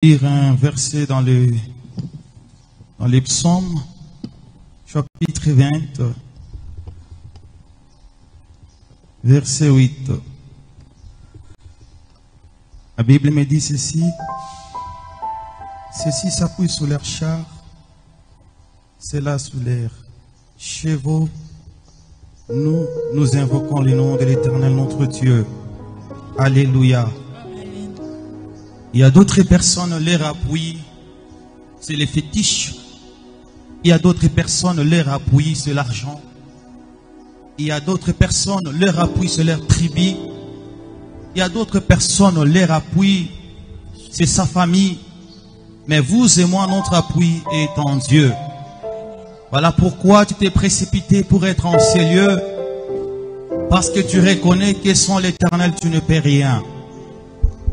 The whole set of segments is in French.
Lire un verset dans les psaumes, chapitre 20, verset 8. La Bible me dit ceci: ceux-ci s'appuient sur leurs chars, ceux-là sur leurs chevaux. Nous invoquons le nom de l'Éternel notre Dieu. Alléluia. Il y a d'autres personnes, leur appui, c'est les fétiches. Il y a d'autres personnes, leur appui, c'est l'argent. Il y a d'autres personnes, leur appui, c'est leur tribu. Il y a d'autres personnes, leur appui, c'est sa famille. Mais vous et moi, notre appui est en Dieu. Voilà pourquoi tu t'es précipité pour être en ces lieux. Parce que tu reconnais que sans l'Éternel, tu ne paies rien.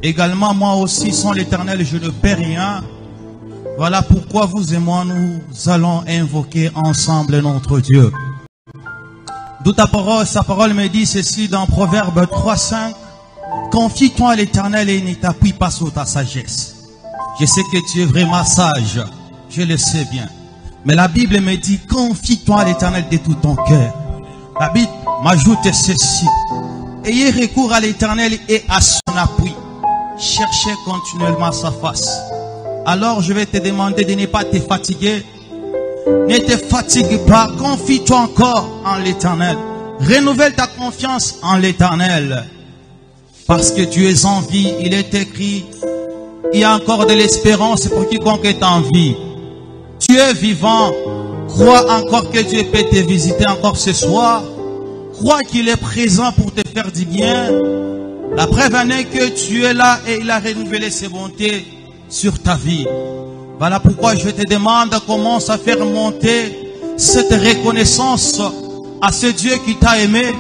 Également, moi aussi, sans l'Éternel, je ne paie rien. Voilà pourquoi vous et moi, nous allons invoquer ensemble notre Dieu. D'où sa parole me dit ceci dans Proverbe 3:5. Confie-toi à l'Éternel et ne t'appuie pas sur ta sagesse. Je sais que tu es vraiment sage, je le sais bien. Mais la Bible me dit, confie-toi à l'Éternel de tout ton cœur. La Bible m'ajoute ceci: ayez recours à l'Éternel et à son appui. Cherchez continuellement sa face. Alors je vais te demander de ne pas te fatiguer. Ne te fatigue pas. Confie-toi encore en l'Éternel. Renouvelle ta confiance en l'Éternel. Parce que tu es en vie. Il est écrit: il y a encore de l'espérance pour quiconque est en vie. Tu es vivant. Crois encore que Dieu peut te visiter encore ce soir. Crois qu'il est présent pour te faire du bien. La preuve en est que tu es là et il a renouvelé ses bontés sur ta vie. Voilà pourquoi je te demande, commence à faire monter cette reconnaissance à ce Dieu qui t'a aimé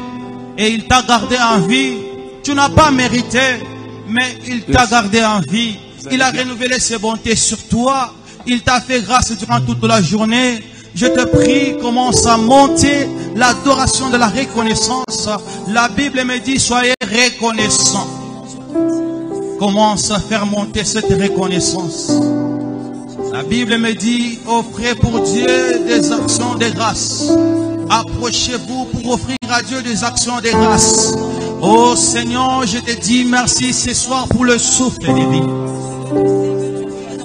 et il t'a gardé en vie. Tu n'as pas mérité, mais il t'a gardé en vie. Il a renouvelé ses bontés sur toi. Il t'a fait grâce durant toute la journée. Je te prie, commence à monter l'adoration de la reconnaissance. La Bible me dit, soyez reconnaissants. Commence à faire monter cette reconnaissance. La Bible me dit, offrez pour Dieu des actions de grâce. Approchez-vous pour offrir à Dieu des actions de grâce. Oh Seigneur, je te dis merci ce soir pour le souffle de vie.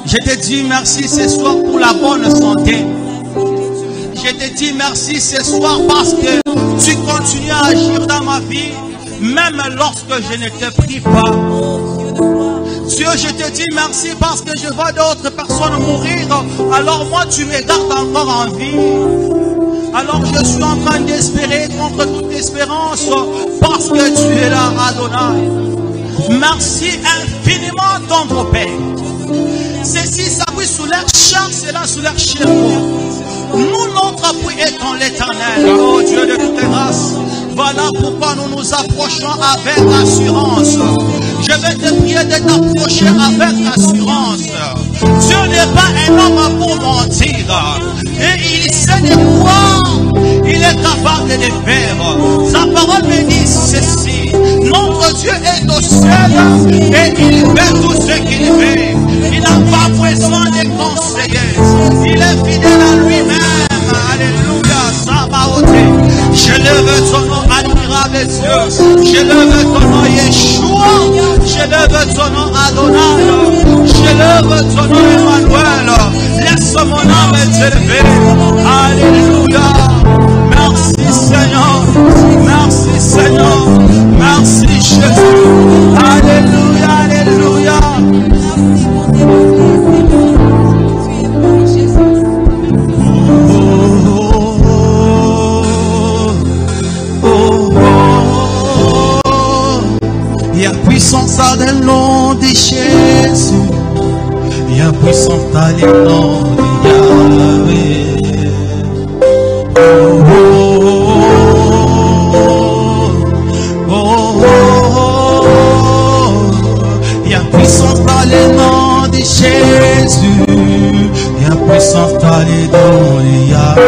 Je te dis merci ce soir pour la bonne santé. Je te dis merci ce soir parce que tu continues à agir dans ma vie, même lorsque je ne te prie pas. Dieu, je te dis merci parce que je vois d'autres personnes mourir, alors moi tu me gardes encore en vie. Alors je suis en train d'espérer contre toute espérance parce que tu es là, Adonai. Merci infiniment, ton Père. Ceci s'appuie sous leur char, c'est là sous leur chevaux. Nous, notre appui est en l'Éternel, oh Dieu de toutes les grâces. Voilà pourquoi nous nous approchons avec assurance. Je vais te prier de t'approcher avec assurance. Dieu n'est pas un homme pour mentir. Et il sait de quoi il est capable de faire. Sa parole me dit ceci: notre Dieu est au ciel et il fait tout ce qu'il fait. Il n'a pas besoin de conseillers. Il est fidèle à lui-même. Alléluia, Sabaoté. Je lève ton nom, admirable Dieu. Je lève ton nom, Yeshua. Je lève ton nom, Adonai. Je lève ton nom, Emmanuel. Laisse mon âme t'élever. Alléluia. Merci Seigneur. Merci Seigneur. Merci Jésus. Alléluia, alléluia. Il y a puissance dans le nom de Jésus. Il y a puissance dans le nom de Yahweh. Oh, oh, oh, oh, oh. Il y a puissance dans le nom de Jésus. Il y a puissance dans le nom de Yahweh.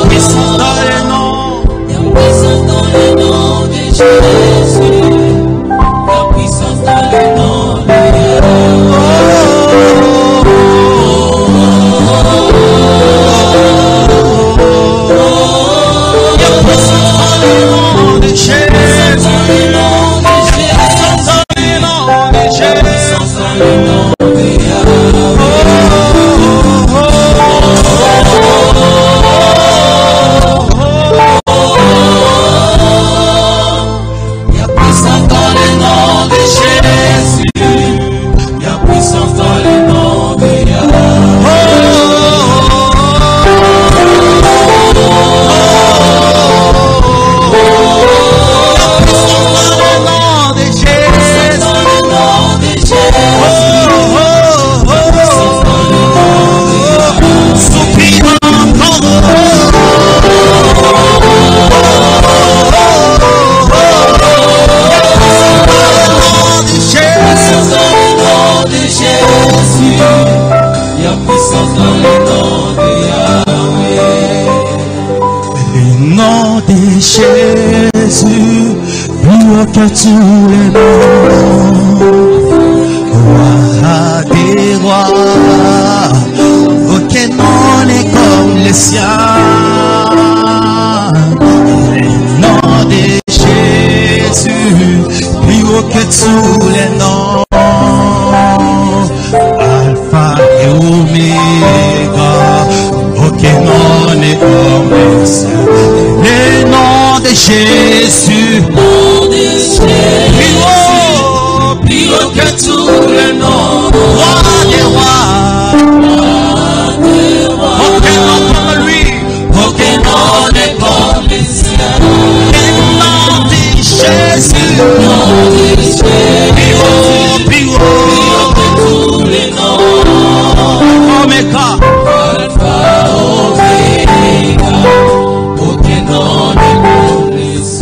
Puissance dans le nom Jésus, la puissance dans le nom de Jésus, plus haut que tous les noms, roi des rois, aucun nom n'est comme le sien. Le nom de Jésus, plus haut que tous les noms, Alpha et Oméga, aucun nom n'est comme le sien. Le nom de Jésus, plus haut que tous les noms, roi des rois, aucun nom comme lui, aucun nom n'est comme le sien. Le nom de Jésus, plus haut que tous les noms, Omega, Alpha, Omega, aucun nom n'est comme le sien.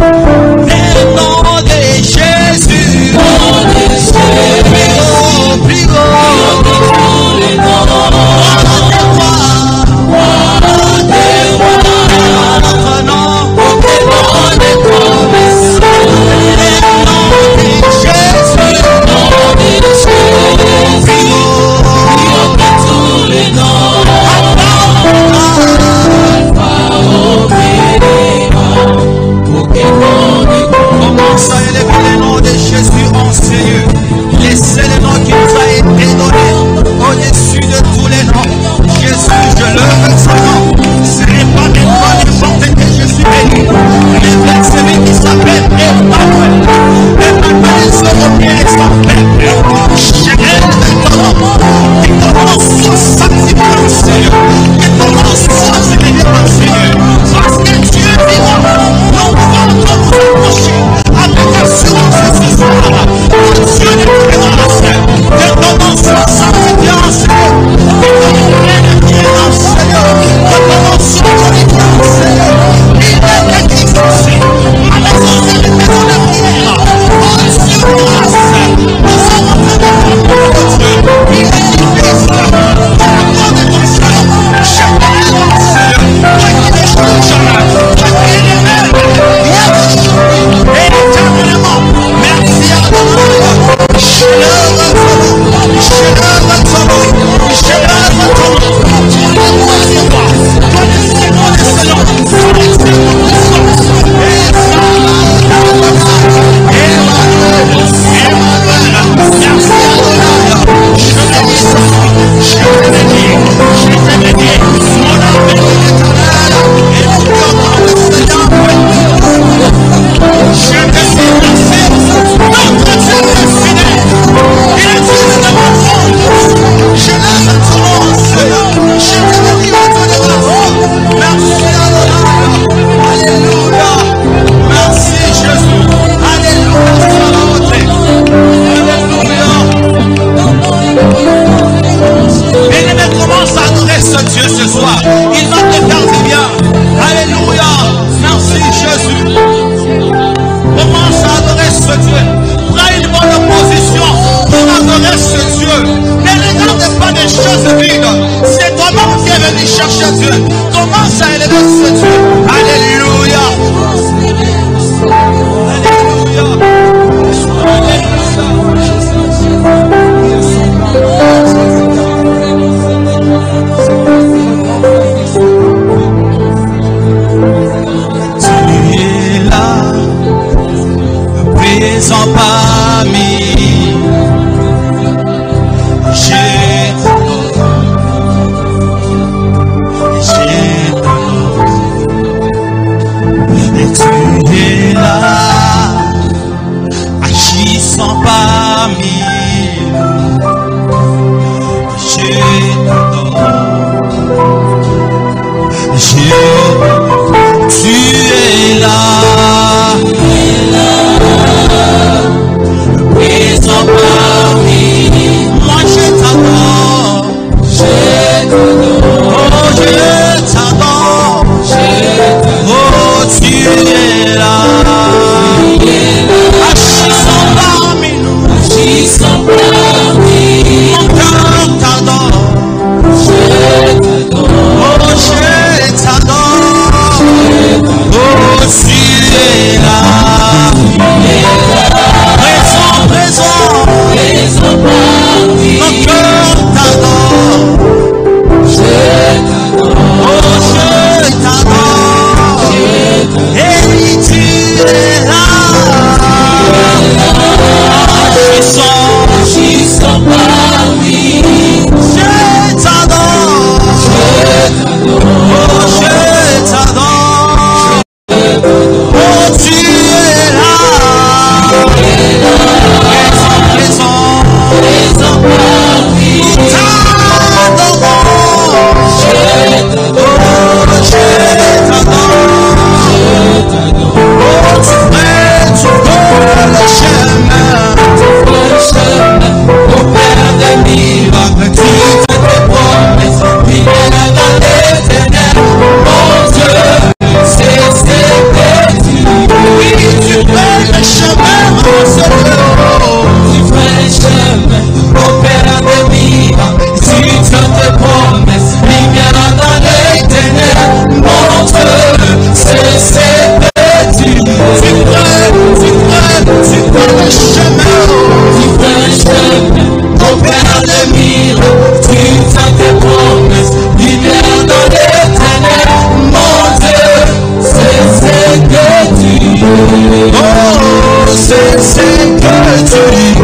Oh, c'est ce que tu es.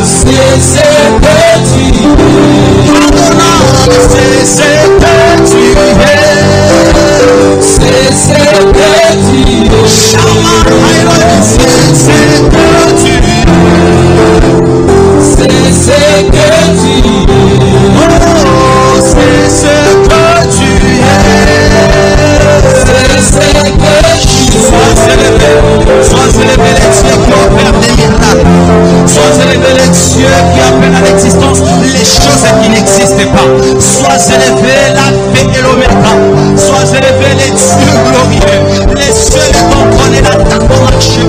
C'est ce que tu es. Adonai, c'est ce que tu es. C'est ce que tu es. Shaman, c'est ce que tu es. C'est ce que tu es. Oh, c'est ce que tu es. C'est ce que tu es. Sois élevé les cieux qui opèrent des miracles. Sois élevé les cieux qui appellent à l'existence les choses qui n'existaient pas. Sois élevé l'alpha et l'oméga. Sois élevé les dieux glorieux. Les cieux dont on est l'attaque pour marcher.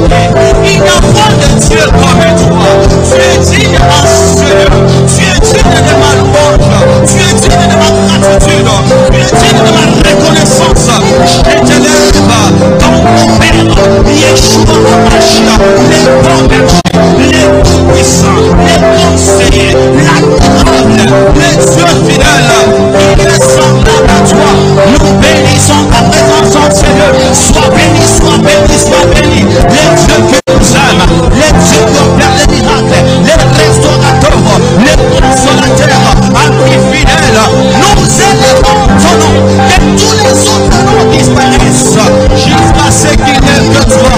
Il n'y a pas de Dieu comme toi. Tu es digne en Dieu. Tu es digne de ma louange. Tu es digne de ma gratitude. Tu es digne de ma reconnaissance. Je t'élève dans mon Père, Yeshua HaMashiach, les bons bergers, les puissants, les conseillers, l'admirable, les dieux fidèles, il est semblable à toi. Nous bénissons ta présence en Seigneur. Sois béni, sois béni, sois béni. Les dieux que nous aiment, les dieux qui opèrent les miracles, les restaurateurs, les consolateurs, amis fidèles, nous élevons ton nom. Que tous les autres noms disparaissent jusqu'à ce qu'il n'y ait que toi.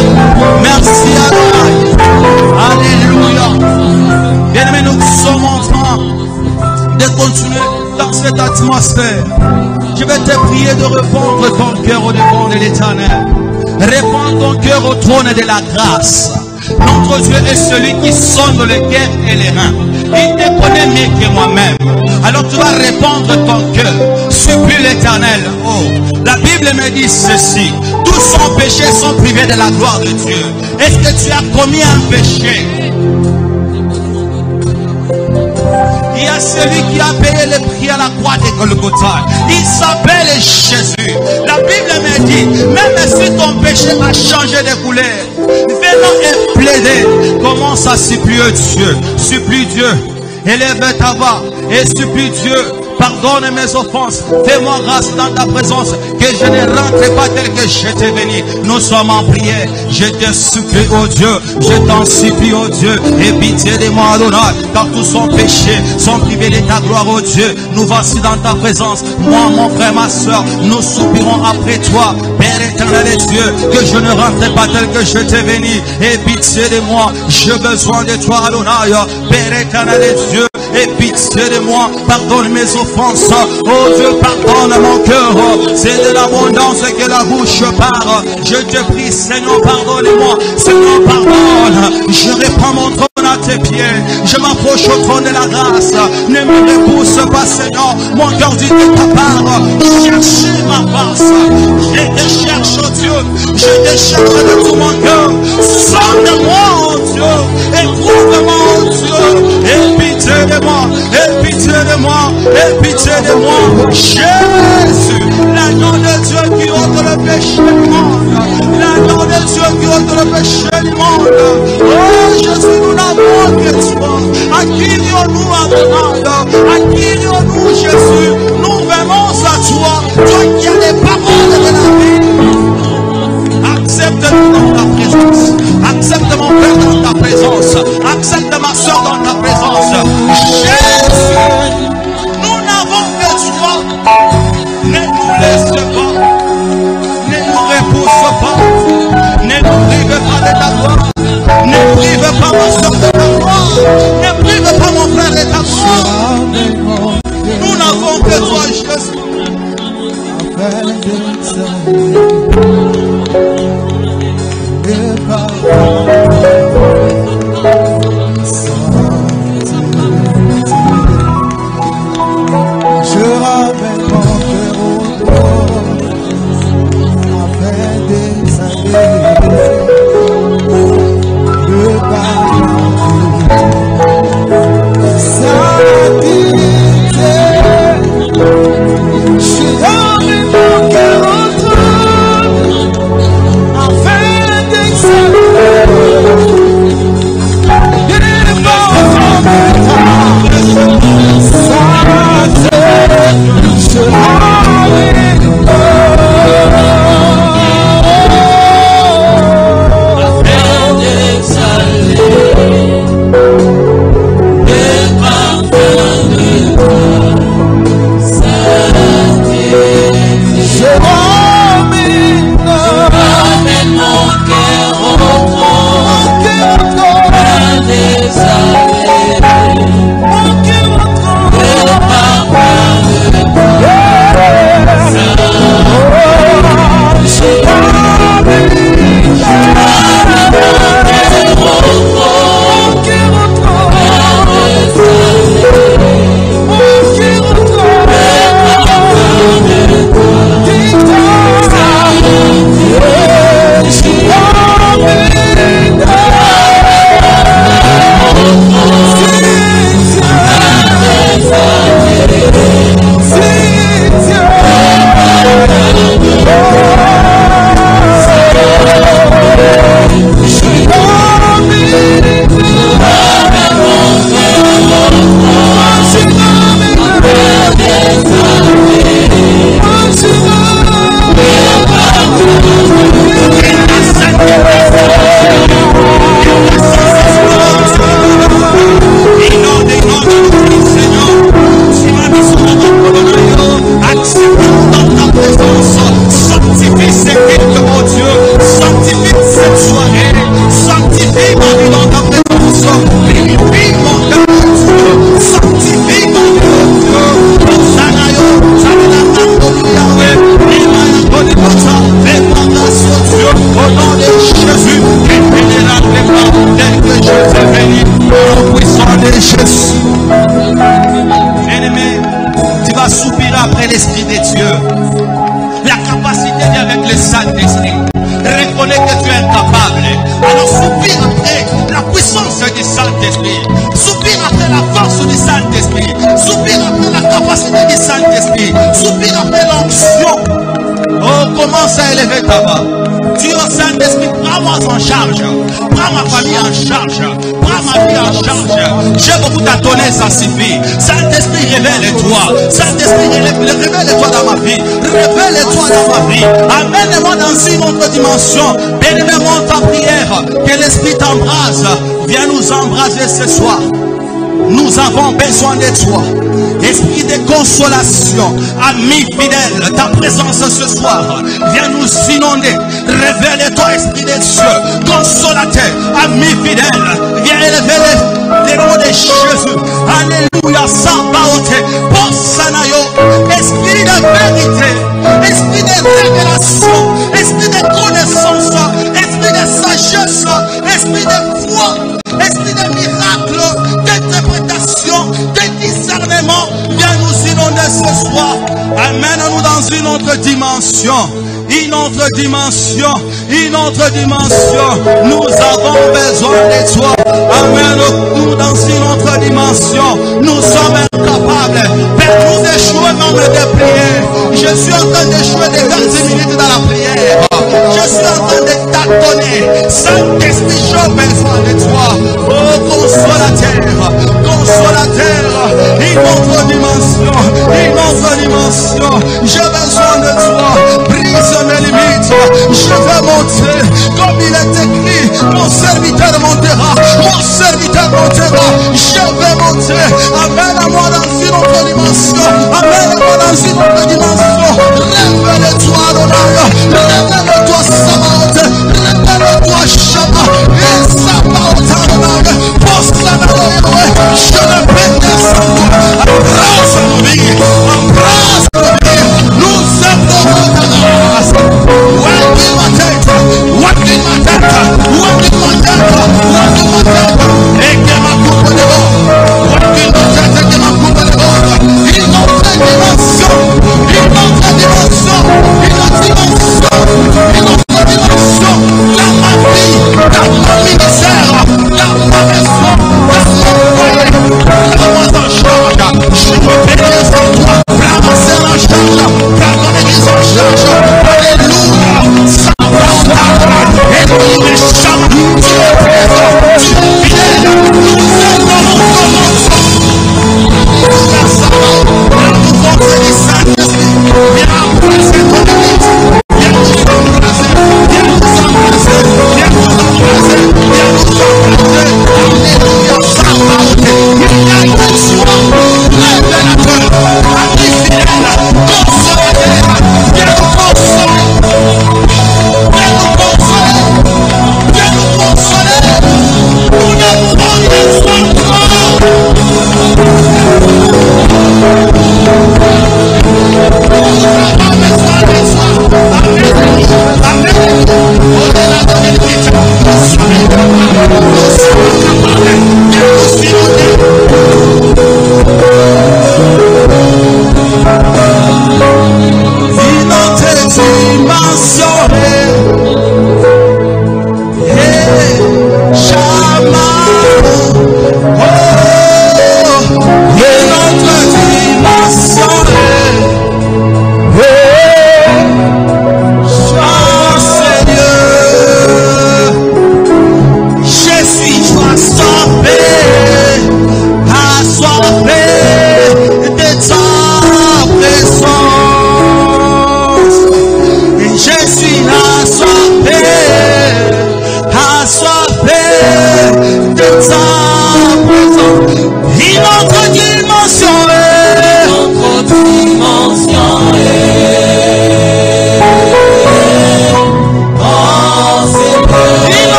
Merci Adonai. Alléluia. Bien-aimés, nous sommes en train de continuer dans cette atmosphère. Je vais te prier de répandre ton cœur au devant de l'Éternel. Répand ton cœur au trône de la grâce. Notre Dieu est celui qui sonde les cœurs et les reins. Il te connaît mieux que moi-même. Alors tu vas répandre ton cœur. Supplie l'Éternel. Oh, la Bible me dit ceci. Tous sans péché sont privés de la gloire de Dieu. Est-ce que tu as commis un péché? Il y a celui qui a payé le prix à la croix de Golgotha. Il s'appelle Jésus. La Bible me dit, même si ton péché a changé de couleur, venons et plaider. Commence à supplier Dieu. Supplie Dieu. Élève ta voix et supplie Dieu. Pardonne mes offenses. Fais-moi grâce dans ta présence. Que je ne rentre pas tel que je t'ai venu. Nous sommes en prière. Je te supplie, oh Dieu. Je t'en supplie, oh Dieu. Et pitié de moi, Adonai. Car tous sont péchés, sont privés de ta gloire, oh Dieu. Nous voici dans ta présence. Moi, mon frère, ma soeur, nous soupirons après toi. Père éternel et Dieu, que je ne rentre pas tel que je t'ai venu. Et pitié de moi. J'ai besoin de toi, Adonai. Père éternel et Dieu. Et pitié de moi, pardonne mes offenses. Oh Dieu, pardonne mon cœur. C'est de l'abondance que la bouche parle. Je te prie, Seigneur, pardonne-moi. Seigneur, pardonne. Je reprends mon trône à tes pieds. Je m'approche au trône de la grâce. Ne me repousse pas, Seigneur. Mon cœur dit de ta part. Cherchez ma face. Je te cherche, oh Dieu. Je te cherche de tout mon cœur. Sonde-moi, oh Dieu. Éprouve-moi, oh Dieu. Et pitié de moi. Et pitié de moi. Et pitié de moi. Jésus, l'agneau de Dieu qui ôte le péché du monde. L'agneau de Dieu qui ôte le péché du monde. Oh Jésus, nous n'avons que toi. À qui irions-nous, Adonai? À qui irions-nous, Jésus? Nous venons à toi. Toi qui as les paroles de la vie. Accepte-nous dans ta présence. Accepte mon Père dans ta présence. Accepte ma soeur dans ta présence. Jésus, nous n'avons que toi. Ne nous laisse pas. Ne nous repousse pas. soirée. Sanctifie ma vie dans ta présence. Purifie mon cœur, Dieu. Sanctifie mon cœur, Dieu. Sanayo, Yahweh, Dieu, au nom de Jésus, tel que je t'ai béni, au puissant de Jésus. Bien-aimé, tu vas soupirer après l'Esprit de Dieu. La capacité vient avec le Saint-Esprit. Reconnais que tu es incapable. Alors soupire après la puissance du Saint-Esprit. Soupire après la force du Saint-Esprit. Soupire après la capacité du Saint-Esprit. Soupire après l'onction. Oh, commence à élever ta voix. Dis au Saint-Esprit, prends-moi en charge. Prends ma famille en charge. Prends ma vie en charge. J'ai beaucoup à donner, ça suffit. Saint-Esprit, révèle-toi. Saint-Esprit, révèle-toi dans ma vie. Révèle-toi dans ma vie. Amène-moi dans une autre dimension. Bénis-moi ta prière. Que l'Esprit t'embrase. Viens nous embraser ce soir. Nous avons besoin de toi. Esprit de consolation, ami fidèle, ta présence ce soir vient nous inonder. Révèle-toi, Esprit de Dieu, consolateur, ami fidèle, viens élever les noms de Jésus. Alléluia, sans beauté, Sanayo, esprit de vérité, esprit de révélation, esprit de connaissance, esprit de sagesse, esprit de foi, esprit de miracle, d'interprétation, de discernement, viens nous inonder ce soir. Amène-nous dans une autre dimension. Une autre dimension. Une autre dimension. Nous avons besoin de toi. Amène-nous dans une autre dimension. Nous sommes incapables. Père, nous échouons même de prier. Je suis en train d'échouer des 20 minutes dans la prière. Je suis en train de tâtonner. Saint-Esprit, j'ai besoin de toi. Oh, consolateur. Consolateur. Une autre dimension. Une autre dimension. J'ai besoin de toi. Brise mes limites. Je vais monter. Comme il est écrit, mon serviteur montera. Mon serviteur montera. Je vais monter. Amène-moi dans une autre dimension. Amène-moi dans une autre dimension. Révèle-toi, Adonai. Révèle-toi, Sabaoth. Révèle-toi, Shama. Et Sabaoth, Adonai. Je ne vais descendre. Embrasse nos vies. Embrasse nos vies. Nous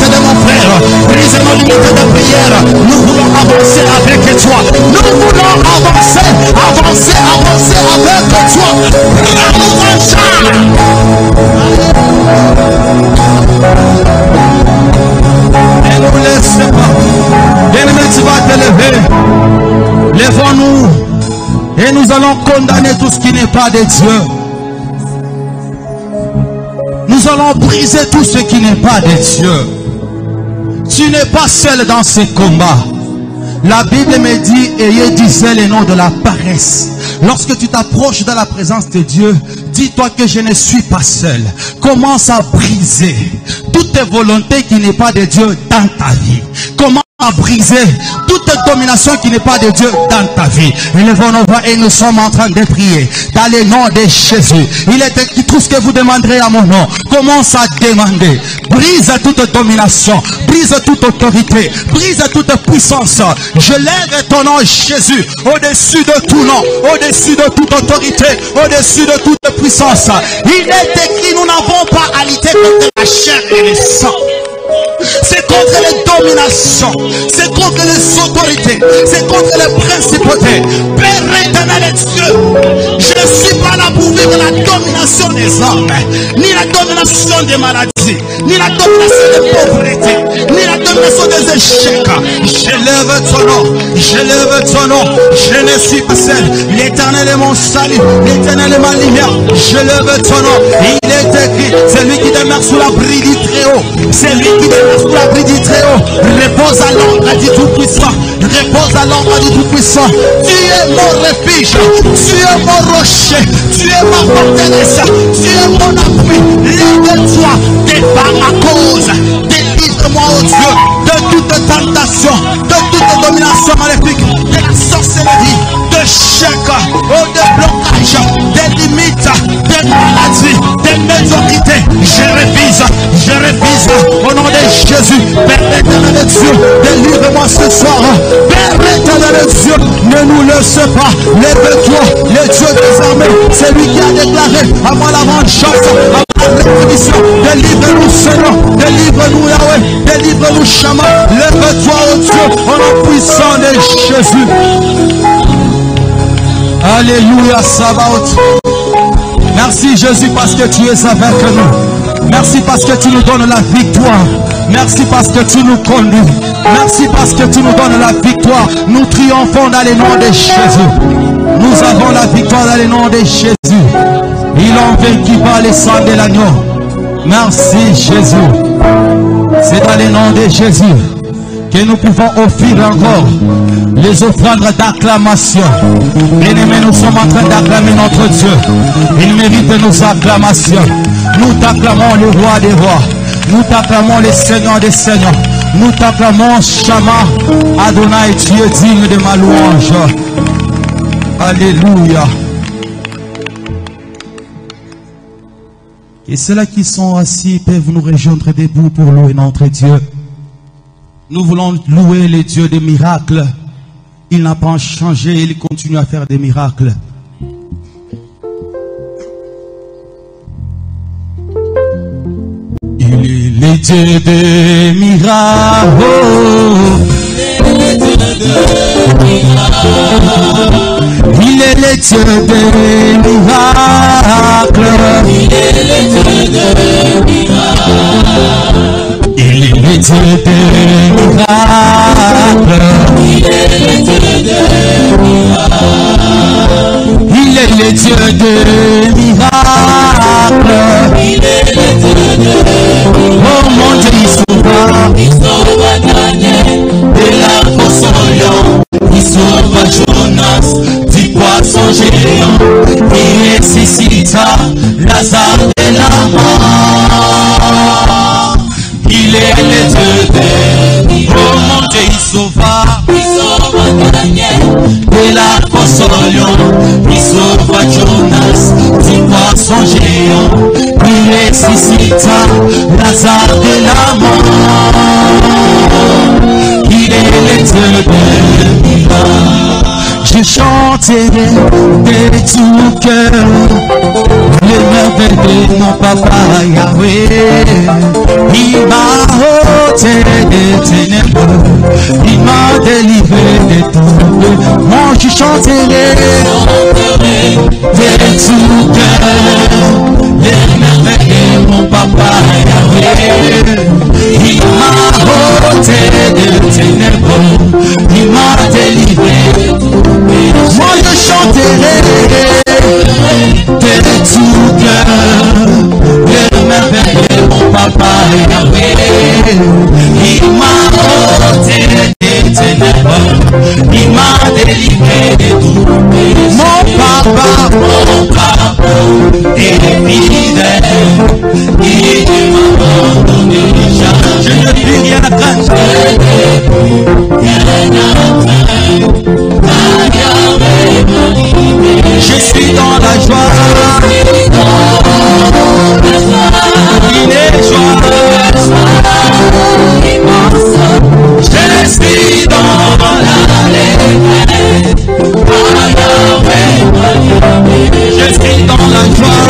limites de mon frère, brise nos limites de prière. Nous voulons avancer avec toi. Nous voulons avancer avec toi. Et ne nous laisse pas. L'ennemi, tu vas te lever. Lèvons-nous et nous allons condamner tout ce qui n'est pas de Dieu. Nous allons briser tout ce qui n'est pas de Dieu. Tu n'es pas seul dans ce combat. La Bible me dit, ayez disait les noms de la paresse. Lorsque tu t'approches de la présence de Dieu, dis-toi que je ne suis pas seul. Commence à briser toute volonté qui n'est pas de Dieu dans ta vie. Commence à briser toute domination qui n'est pas de Dieu dans ta vie. Élevons nos voix et nous sommes en train de prier dans le nom de Jésus. Il est écrit tout ce que vous demanderez à mon nom. Commence à demander. Brise toute domination, brise toute autorité, brise toute puissance. Je lève ton nom Jésus au-dessus de tout nom, au-dessus de toute autorité, au-dessus de toute puissance. Il est écrit, nous n'avons pas à lutter contre la chair et le sang. C'est contre les dominations, c'est contre les autorités, c'est contre les principautés. Père éternel Dieu, je ne suis pas là pour vivre la domination des hommes, ni la domination des maladies, ni la domination des pauvretés, ni la domination des échecs. Je lève ton nom, je lève ton nom. Je ne suis pas seul. L'éternel est mon salut, l'éternel est ma lumière. Je lève ton nom. Il est écrit, c'est lui qui demeure sous l'abri du Très-Haut. C'est lui qui demeure sous l'abri du Très-Haut. Repose à l'ombre du Tout-Puissant. Repose à l'ombre du Tout-Puissant. Tu es mon refuge, tu es mon rocher, tu es ma forteresse, tu es mon appui. Lève-toi, défends ma cause. Délivre-moi, oh Dieu, de toute tentation, de toute domination maléfique, de la sorcellerie, de chèques, de blocages, des limites, des maladies, des médiocrités. Je révise au nom de Jésus. Père éternel de Dieu, délivre-moi ce soir. Père éternel de Dieu, ne nous laisse pas. Lève-toi, le Dieu des armées, c'est lui qui a déclaré à moi la vengeance, à moi la révolution. Délivre-nous Seigneur, délivre-nous Yahweh, délivre-nous Shama. Lève-toi au Dieu, au nom puissant de Jésus. Alléluia, Sabaoth. Merci Jésus parce que tu es avec nous. Merci parce que tu nous donnes la victoire. Merci parce que tu nous conduis. Merci parce que tu nous donnes la victoire. Nous triomphons dans le nom de Jésus. Nous avons la victoire dans le nom de Jésus. Ils ont vaincu par le sang de l'agneau. Merci Jésus. C'est dans le nom de Jésus que nous pouvons offrir encore les offrandes d'acclamation. Bien-aimés, nous sommes en train d'acclamer notre Dieu. Il mérite nos acclamations. Nous t'acclamons le roi des rois. Nous t'acclamons le Seigneur des seigneurs. Nous t'acclamons Shama. Adonai, tu es digne de ma louange. Alléluia. Et ceux-là qui sont assis peuvent nous rejoindre debout pour louer notre Dieu. Nous voulons louer le Dieu des miracles. Il n'a pas changé, il continue à faire des miracles. Il est le Dieu des miracles. Il est le Dieu des miracles. Il est le Dieu des miracles. Il est le Dieu des miracles. Il est le Dieu des miracles. Il est le Dieu des miracles. Il est le Dieu des miracles. Oh mon Dieu, il sauve Daniel de la fosse au lion. Il sauve Jonas du poisson géant. Il ressuscita Lazare de la mort. Il est le Dieu des miracles. Oh mon Dieu, il sauva Daniel de la fosse au lion. Il sauva Jonas du poisson géant. Il ressuscita Lazare de la mort. Il est le Dieu des miracles. Je chante chanterai de tout cœur les merveilles de mon papa Yahweh. Il m'a ôté des ténèbres, il m'a délivré de tout. Moi je chanterai de tout cœur les merveilles de mon papa Yahweh. Il m'a ôté des ténèbres, il m'a délivré. Moi je chanterai de tout cœur les merveilles de mon papa Yahweh. Il m'a ôté des ténèbres, il m'a délivré de tout. Mon papa est fidèle, il m'a abandonné jamais. Je ne puis rien craindre, je suis dans la joie, il est joie, je suis dans l'allégresse, je suis dans la joie, il est joie, je suis dans l'allégresse. Je suis dans la joie,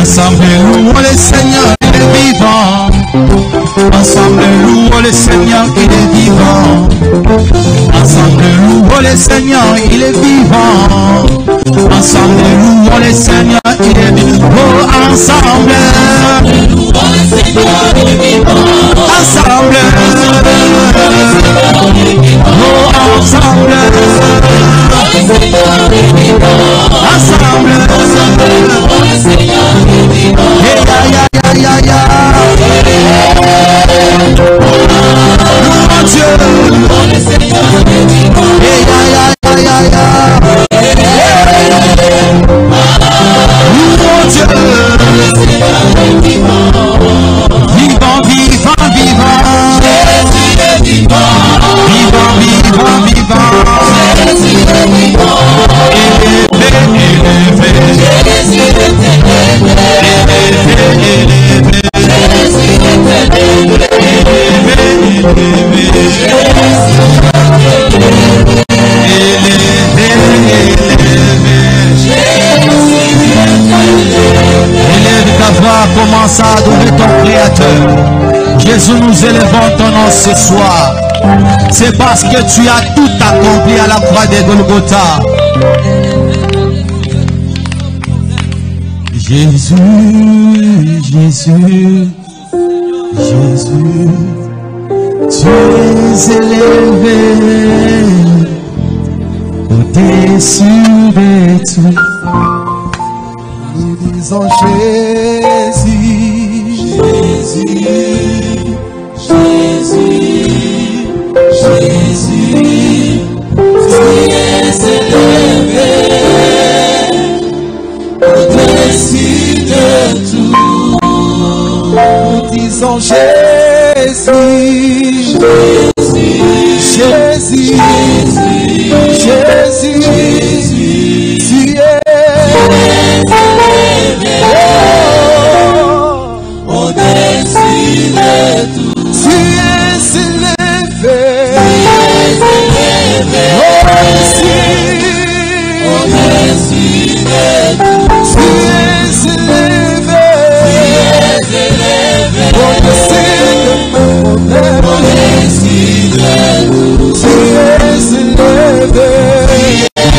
ensemble louons le Seigneur, il est vivant. Ensemble louons le Seigneur, il est vivant. Ensemble louons le Seigneur, il est vivant. Ensemble louons le Seigneur, il est vivant. Oh, ensemble louons le Seigneur, il est vivant. Ensemble oh, ensemble ensemble louons le Seigneur, il est vivant. Louons Dieu, louons le Seigneur, il est vivant. Louons Dieu, le Seigneur est vivant. Vivant, vivant, vivant. Jésus est vivant. Vivant, vivant, vivant. Jésus est vivant. Élevé, élevé. Jésus est élevé. Élevé, élevé. Jésus est élevé. Élevé, élève ta voix, commence à adorer ton Créateur. Jésus, nous élevons ton nom ce soir. C'est parce que tu as tout accompli à la croix de Golgotha. Jésus, Jésus, Jésus, tu es élevé au-dessus de tout. Nous disons Jésus, Jésus, Jésus, Jésus, tu es élevé au-dessus de tout. Nous disons Jésus, Jésus, Jésus, Jésus, Jésus, tu es élevé au-dessus de tout. Tu es élevé au-dessus de tout. Tu es élevé au-dessus de tout. Tu es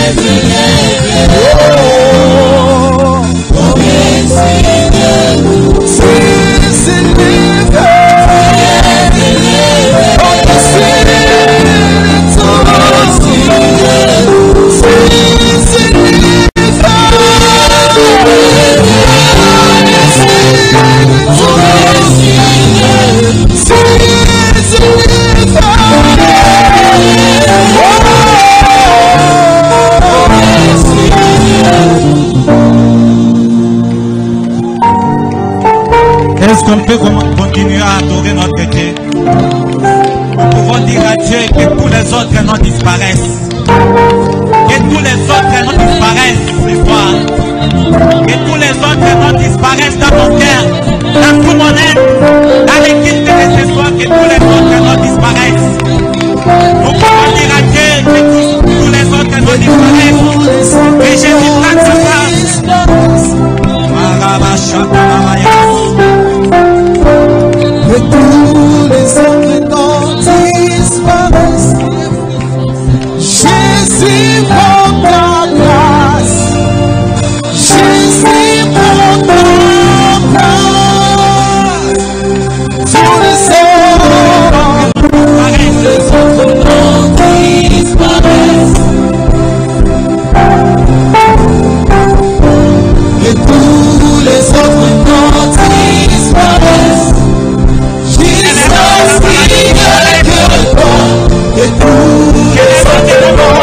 élevé adorer notre Dieu. Nous pouvons dire à Dieu que tous les autres noms disparaissent. Que tous les autres noms disparaissent ce soir. Que tous les autres noms disparaissent dans mon cœur, dans tout mon être, dans l'équipe de ce soir, que tous les autres noms disparaissent. Nous pouvons dire à Dieu que tous les autres noms disparaissent. Que Jésus prenne sa place. Que tous les autres noms disparaissent. Jésus prend ta place. Jésus prend ta place. Tous les autres noms disparaissent. Et tous les autres noms disparaissent. Et tous les autres noms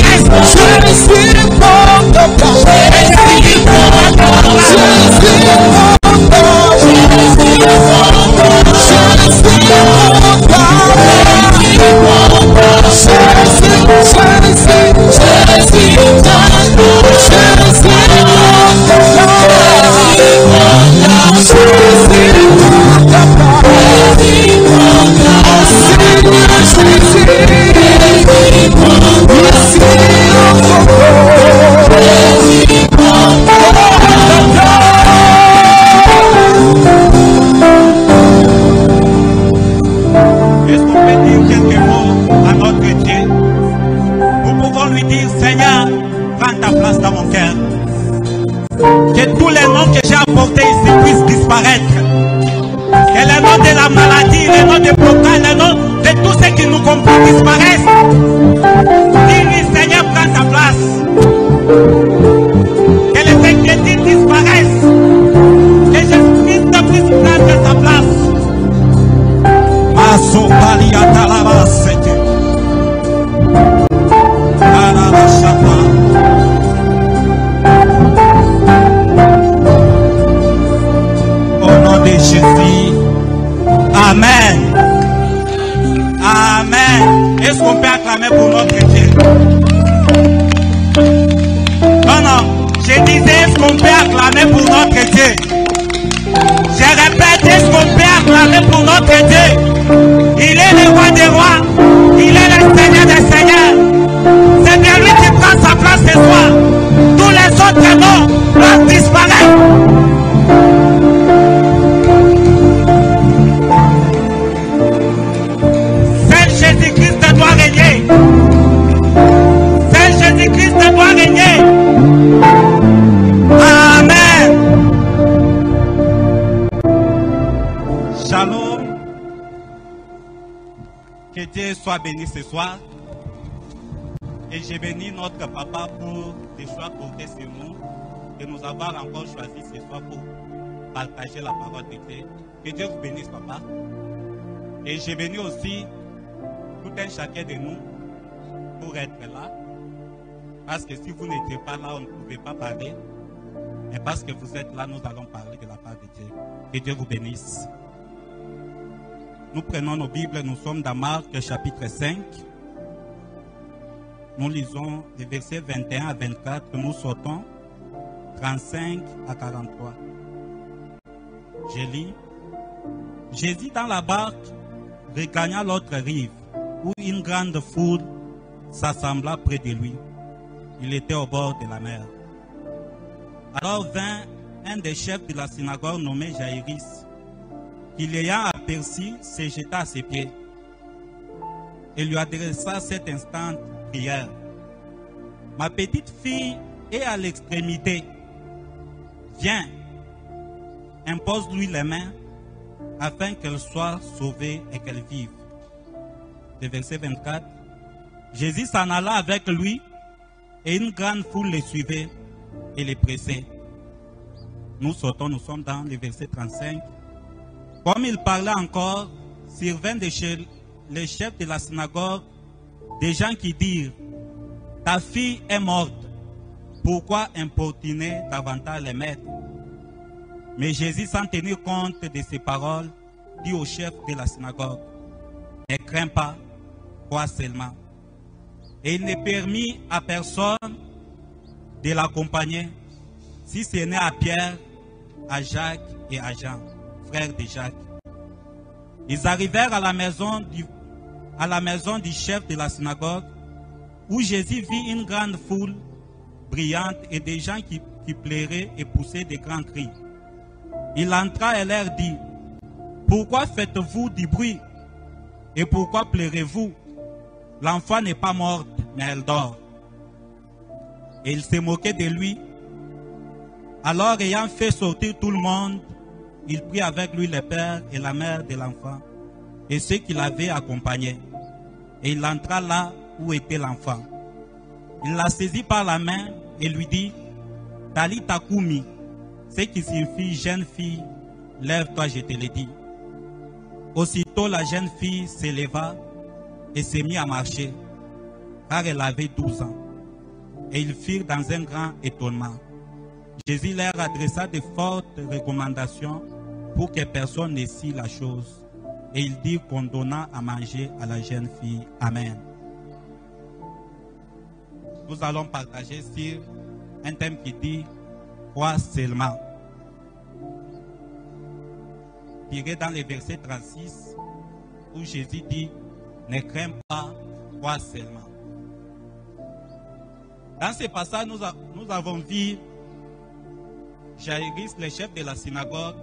disparaissent. Jésus prend ta place. Jésus prend ta place. Jésus prend ta place. Jésus prend ta place. Est-ce qu'on peut dire quelques mots à notre Dieu? Nous pouvons lui dire, Seigneur, prends ta place dans mon cœur. Que tous les noms que j'ai apportés ici puissent disparaître. Que les noms de la maladie, les noms des blocages, les noms de tout ce qui nous complique disparaissent. Dis-lui, Seigneur, prends ta place. Que les inquiétudes disparaissent. Que Jésus-Christ puisse prendre sa place. Au nom de Jésus. Amen. Amen. Est-ce qu'on peut acclamer pour notre Dieu? Non, non. Je disais, est-ce qu'on peut acclamer pour notre Dieu? Je répète, est-ce qu'on peut acclamer pour notre Dieu? Il est le roi des rois. Il est le Seigneur des seigneurs. C'est bien lui qui prend sa place ce soir. Tous les autres noms doivent disparaître. Seul Jésus-Christ doit régner. Seul Jésus-Christ doit régner. Amen. Shalom. Que Dieu soit béni ce soir. Et j'ai béni notre papa pour les choix portés sur nous. Et nous avoir encore choisi ce soir pour partager la parole de Dieu. Que Dieu vous bénisse, papa. Et j'ai béni aussi tout un chacun de nous pour être là. Parce que si vous n'étiez pas là, on ne pouvait pas parler. Mais parce que vous êtes là, nous allons parler de la part de Dieu. Que Dieu vous bénisse. Nous prenons nos Bibles, nous sommes dans Marc chapitre 5. Nous lisons les versets 21 à 24, nous sautons 35 à 43. Je lis. Jésus dans la barque regagna l'autre rive, où une grande foule s'assembla près de lui. Il était au bord de la mer. Alors vint un des chefs de la synagogue nommé Jaïrus, qui l'ayant aperçu, se jeta à ses pieds et lui adressa cet instant prière. Ma petite fille est à l'extrémité. Viens, impose-lui les mains afin qu'elle soit sauvée et qu'elle vive. Le verset 24. Jésus s'en alla avec lui et une grande foule le suivait et les pressait. Nous sautons, nous sommes dans le verset 35. Comme il parlait encore, survinrent de chez les chefs de la synagogue des gens qui dirent: ta fille est morte, pourquoi importuner davantage les maîtres? Mais Jésus, sans tenir compte de ces paroles, dit au chef de la synagogue, ne crains pas, crois seulement. Et il ne permit à personne de l'accompagner, si ce n'est à Pierre, à Jacques et à Jean, frères de Jacques. Ils arrivèrent à la maison du chef de la synagogue, où Jésus vit une grande foule brillante et des gens qui pleuraient et poussaient de grands cris. Il entra et leur dit, « Pourquoi faites-vous du bruit? Et pourquoi pleurez-vous? L'enfant n'est pas morte, mais elle dort. » Et il se moquait de lui. Alors, ayant fait sortir tout le monde, il prit avec lui le père et la mère de l'enfant et ceux qui l'avaient accompagné. Et il entra là où était l'enfant. Il la saisit par la main et lui dit, « Talita Kumi », ce qui signifie « jeune fille, lève-toi, je te le dis ». Aussitôt la jeune fille s'éleva et s'est mise à marcher, car elle avait 12 ans. Et ils firent dans un grand étonnement. Jésus leur adressa de fortes recommandations pour que personne ne sît la chose. Et il dit qu'on donna à manger à la jeune fille. Amen. Nous allons partager sur un thème qui dit « Crois seulement ». Tiré dans le verset 36 où Jésus dit « Ne crains pas, crois seulement ». Dans ce passage, nous avons vu Jaïrus, le chef de la synagogue,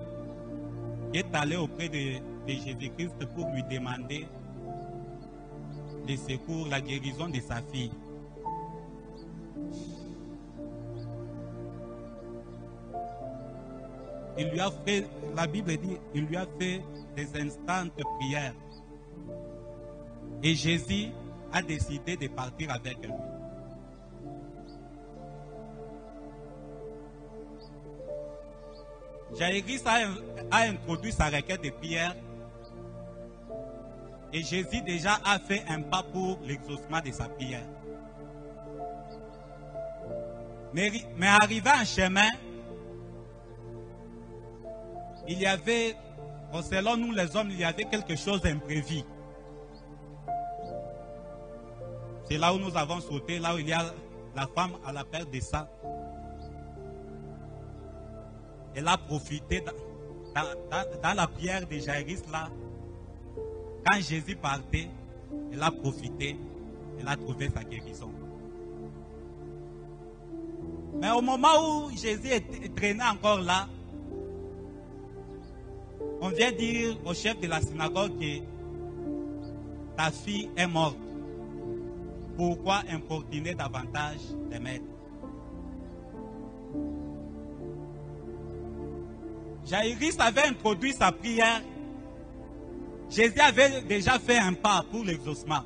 qui est allé auprès de Jésus-Christ pour lui demander le secours, la guérison de sa fille. Il lui a fait, la Bible dit, il lui a fait des instantes prières. Et Jésus a décidé de partir avec lui. Jaïrus a introduit sa requête de prière et Jésus déjà a fait un pas pour l'exaucement de sa prière. Mais arrivé en chemin, il y avait, selon nous les hommes, il y avait quelque chose d'imprévu. C'est là où nous avons sauté, là où il y a la femme à la perte de sang. Elle a profité dans la prière de Jaïrus là. Quand Jésus partait, elle a profité, elle a trouvé sa guérison. Mais au moment où Jésus traînait encore là, on vient dire au chef de la synagogue que ta fille est morte. Pourquoi importuner davantage les maîtres? Jaïrus avait introduit sa prière. Jésus avait déjà fait un pas pour l'exaucement.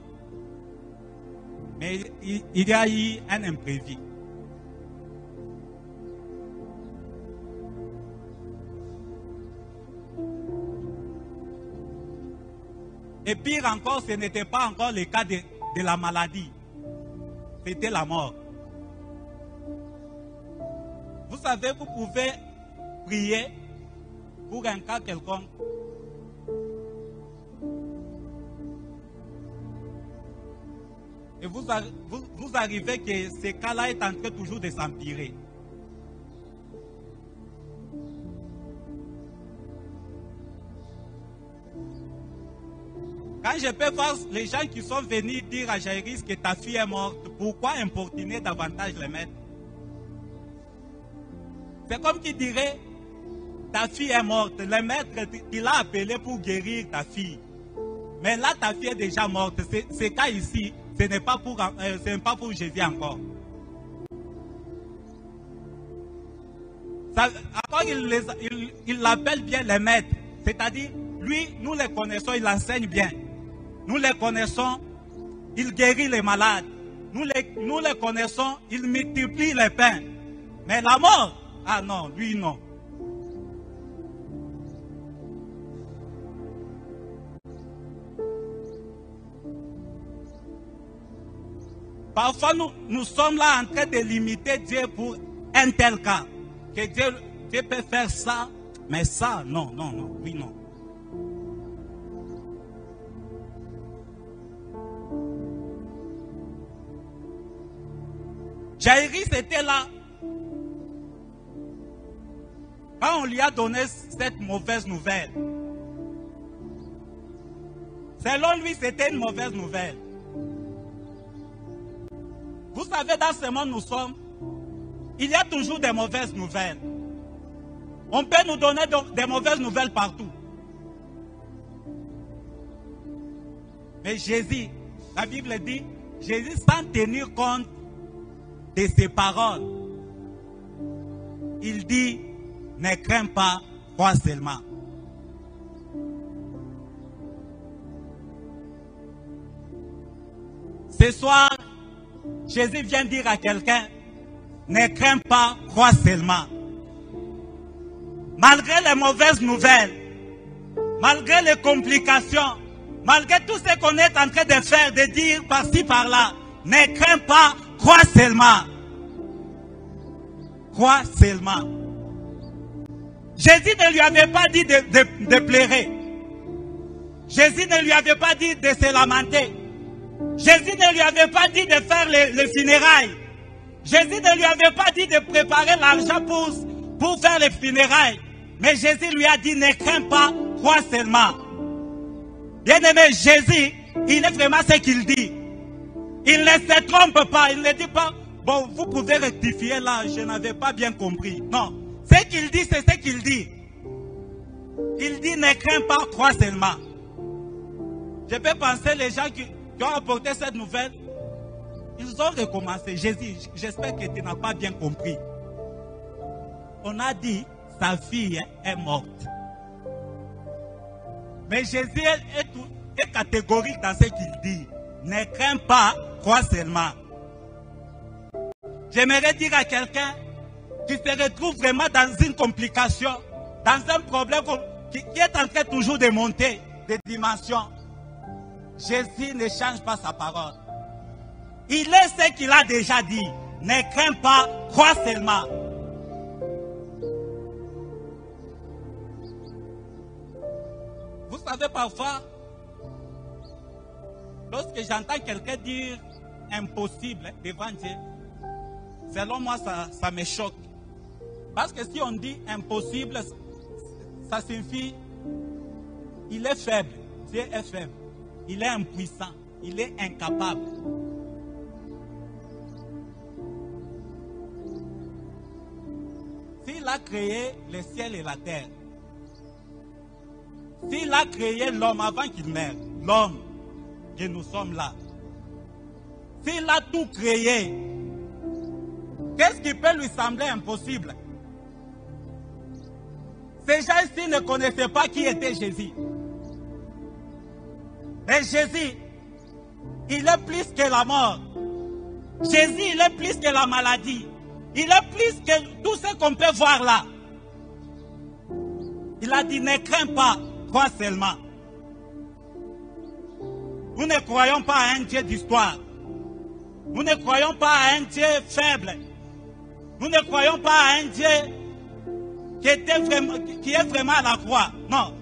Mais il y a eu un imprévu. Et pire encore, ce n'était pas encore le cas de la maladie. C'était la mort. Vous savez, vous pouvez prier pour un cas quelconque. Et vous arrivez que ce cas-là est en train toujours de s'empirer. Quand je peux voir les gens qui sont venus dire à Jaïrus que ta fille est morte, pourquoi importuner davantage les maîtres? C'est comme qui dirait, ta fille est morte, le maître il l'a appelé pour guérir ta fille. Mais là, ta fille est déjà morte. Ce cas ici, ce n'est pas pour Jésus encore. Encore, il l'appelle bien les maîtres. C'est-à-dire, lui, nous les connaissons, il enseigne bien. Nous les connaissons, il guérit les malades. Nous les connaissons, il multiplie les pains. Mais la mort, ah non, lui non. Parfois, nous sommes là en train de limiter Dieu pour un tel cas. Que Dieu peut faire ça, mais ça, non, non, non, oui, non. Jairus était là. Quand on lui a donné cette mauvaise nouvelle, selon lui, c'était une mauvaise nouvelle. Vous savez, dans ce monde où nous sommes, il y a toujours des mauvaises nouvelles. On peut nous donner des mauvaises nouvelles partout. Mais Jésus, la Bible dit, Jésus, sans tenir compte de ses paroles, il dit, ne crains pas, crois seulement. Ce soir, Jésus vient dire à quelqu'un, ne crains pas, crois seulement. Malgré les mauvaises nouvelles, malgré les complications, malgré tout ce qu'on est en train de faire, de dire par-ci, par-là, ne crains pas, crois seulement. Crois seulement. Jésus ne lui avait pas dit de pleurer. Jésus ne lui avait pas dit de se lamenter. Jésus ne lui avait pas dit de faire les funérailles. Jésus ne lui avait pas dit de préparer l'argent pour faire les funérailles. Mais Jésus lui a dit, ne crains pas, crois seulement. Bien-aimé, Jésus, il est vraiment ce qu'il dit. Il ne se trompe pas, il ne dit pas, bon, vous pouvez rectifier là, je n'avais pas bien compris. Non, ce qu'il dit, c'est ce qu'il dit. Il dit, ne crains pas, crois seulement. Je peux penser, les gens qui ont apporté cette nouvelle, ils ont recommencé. Jésus, j'espère que tu n'as pas bien compris. On a dit, sa fille est morte. Mais Jésus est catégorique dans ce qu'il dit. Ne crains pas, crois seulement. J'aimerais dire à quelqu'un qui se retrouve vraiment dans une complication, dans un problème qui est en train toujours de monter de dimension. Jésus ne change pas sa parole. Il est ce qu'il a déjà dit. Ne crains pas, crois seulement. Vous savez, parfois, lorsque j'entends quelqu'un dire impossible devant Dieu, selon moi, ça me choque. Parce que si on dit impossible, ça signifie il est faible. Dieu est faible. Il est impuissant. Il est incapable. S'il a créé le ciel et la terre, s'il a créé l'homme avant qu'il meure, l'homme que nous sommes là, s'il a tout créé, qu'est-ce qui peut lui sembler impossible? Ces gens ici ne connaissaient pas qui était Jésus. Mais Jésus, il est plus que la mort. Jésus, il est plus que la maladie. Il est plus que tout ce qu'on peut voir là. Il a dit, ne crains pas, crois seulement. Nous ne croyons pas à un Dieu d'histoire. Nous ne croyons pas à un Dieu faible. Nous ne croyons pas à un Dieu qui est vraiment à la croix. Non.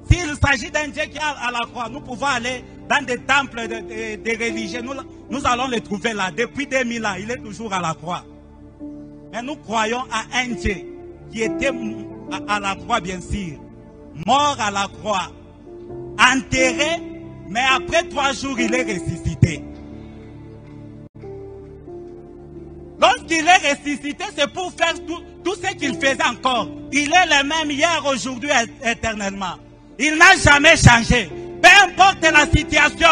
S'il s'agit d'un Dieu qui est à la croix, nous pouvons aller dans des temples de religieux. Nous allons le trouver là. Depuis 2000 ans, il est toujours à la croix. Mais nous croyons à un Dieu qui était à la croix, bien sûr. Mort à la croix. Enterré, mais après 3 jours, il est ressuscité. Lorsqu'il est ressuscité, c'est pour faire tout ce qu'il faisait encore. Il est le même hier, aujourd'hui, éternellement. Il n'a jamais changé. Peu importe la situation,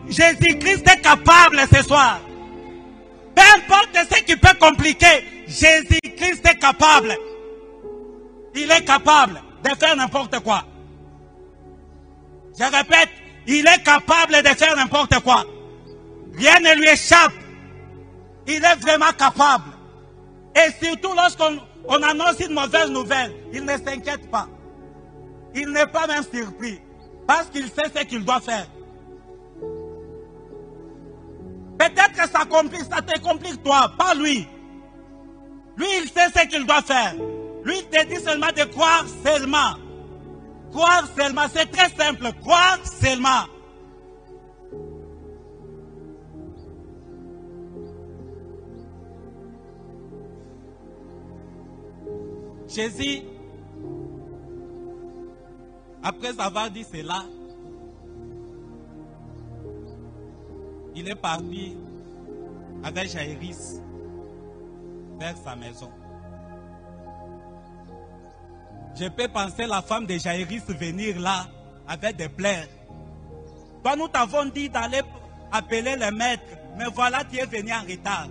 Jésus-Christ est capable ce soir. Peu importe ce qui peut compliquer, Jésus-Christ est capable. Il est capable de faire n'importe quoi. Je répète, il est capable de faire n'importe quoi. Rien ne lui échappe. Il est vraiment capable. Et surtout lorsqu'on annonce une mauvaise nouvelle, il ne s'inquiète pas. Il n'est pas même surpris. Parce qu'il sait ce qu'il doit faire. Peut-être que ça te complique toi, pas lui. Lui, il sait ce qu'il doit faire. Lui, il te dit seulement de croire seulement. Croire seulement, c'est très simple. Croire seulement. Jésus, après avoir dit cela, il est parti avec Jaïrus vers sa maison. Je peux penser la femme de Jaïrus venir là avec des pleurs. Toi, nous t'avons dit d'aller appeler le maître, mais voilà, tu es venu en retard.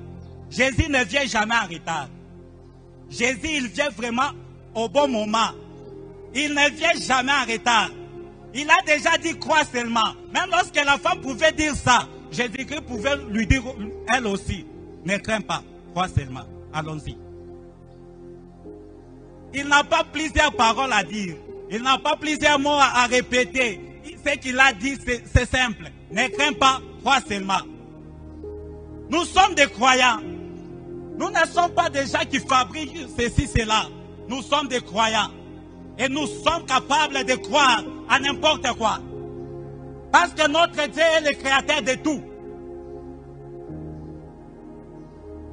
Jésus ne vient jamais en retard. Jésus, il vient vraiment au bon moment. Il ne vient jamais en retard. Il a déjà dit crois seulement. Même lorsque la femme pouvait dire ça, Jésus-Christ pouvait lui dire elle aussi, ne crains pas, crois seulement. Allons-y. Il n'a pas plusieurs paroles à dire. Il n'a pas plusieurs mots à répéter. Ce qu'il a dit, c'est simple. Ne crains pas, crois seulement. Nous sommes des croyants. Nous ne sommes pas des gens qui fabriquent ceci, cela. Nous sommes des croyants. Et nous sommes capables de croire à n'importe quoi. Parce que notre Dieu est le créateur de tout.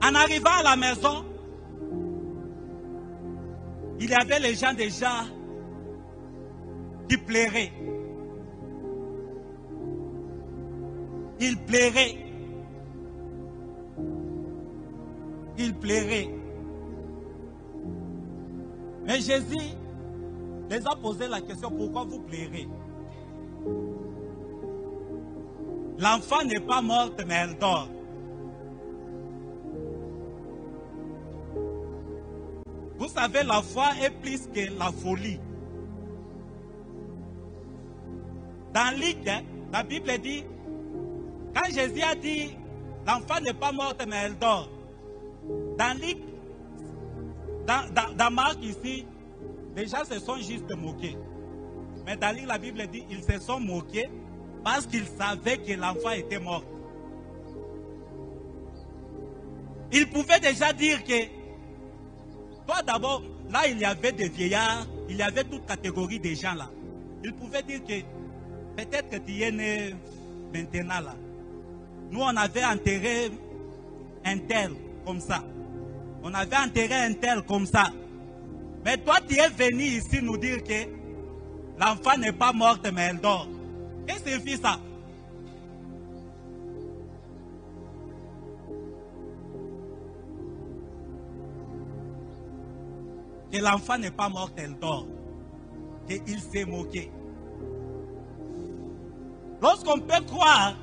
En arrivant à la maison, il y avait les gens déjà qui pleuraient. Ils pleuraient. Ils pleuraient. Mais Jésus les a posé la question, pourquoi vous pleurez? L'enfant n'est pas morte, mais elle dort. Vous savez, la foi est plus que la folie. Dans Luc, la Bible dit, quand Jésus a dit, l'enfant n'est pas morte, mais elle dort. Dans Luc, dans Marc ici, les gens se sont juste moqués. Mais dans Luc, la Bible dit, ils se sont moqués parce qu'ils savaient que l'enfant était mort. Ils pouvaient déjà dire que, toi d'abord, là il y avait des vieillards, il y avait toute catégorie de gens là. Ils pouvaient dire que, peut-être que tu es né maintenant là. Nous on avait enterré un tel comme ça. On avait enterré un tel comme ça. Mais toi tu es venu ici nous dire que l'enfant n'est pas morte mais elle dort. Qu'est-ce que signifie ça? Que l'enfant n'est pas mort, elle dort. Qu'il s'est moqué. Lorsqu'on peut croire,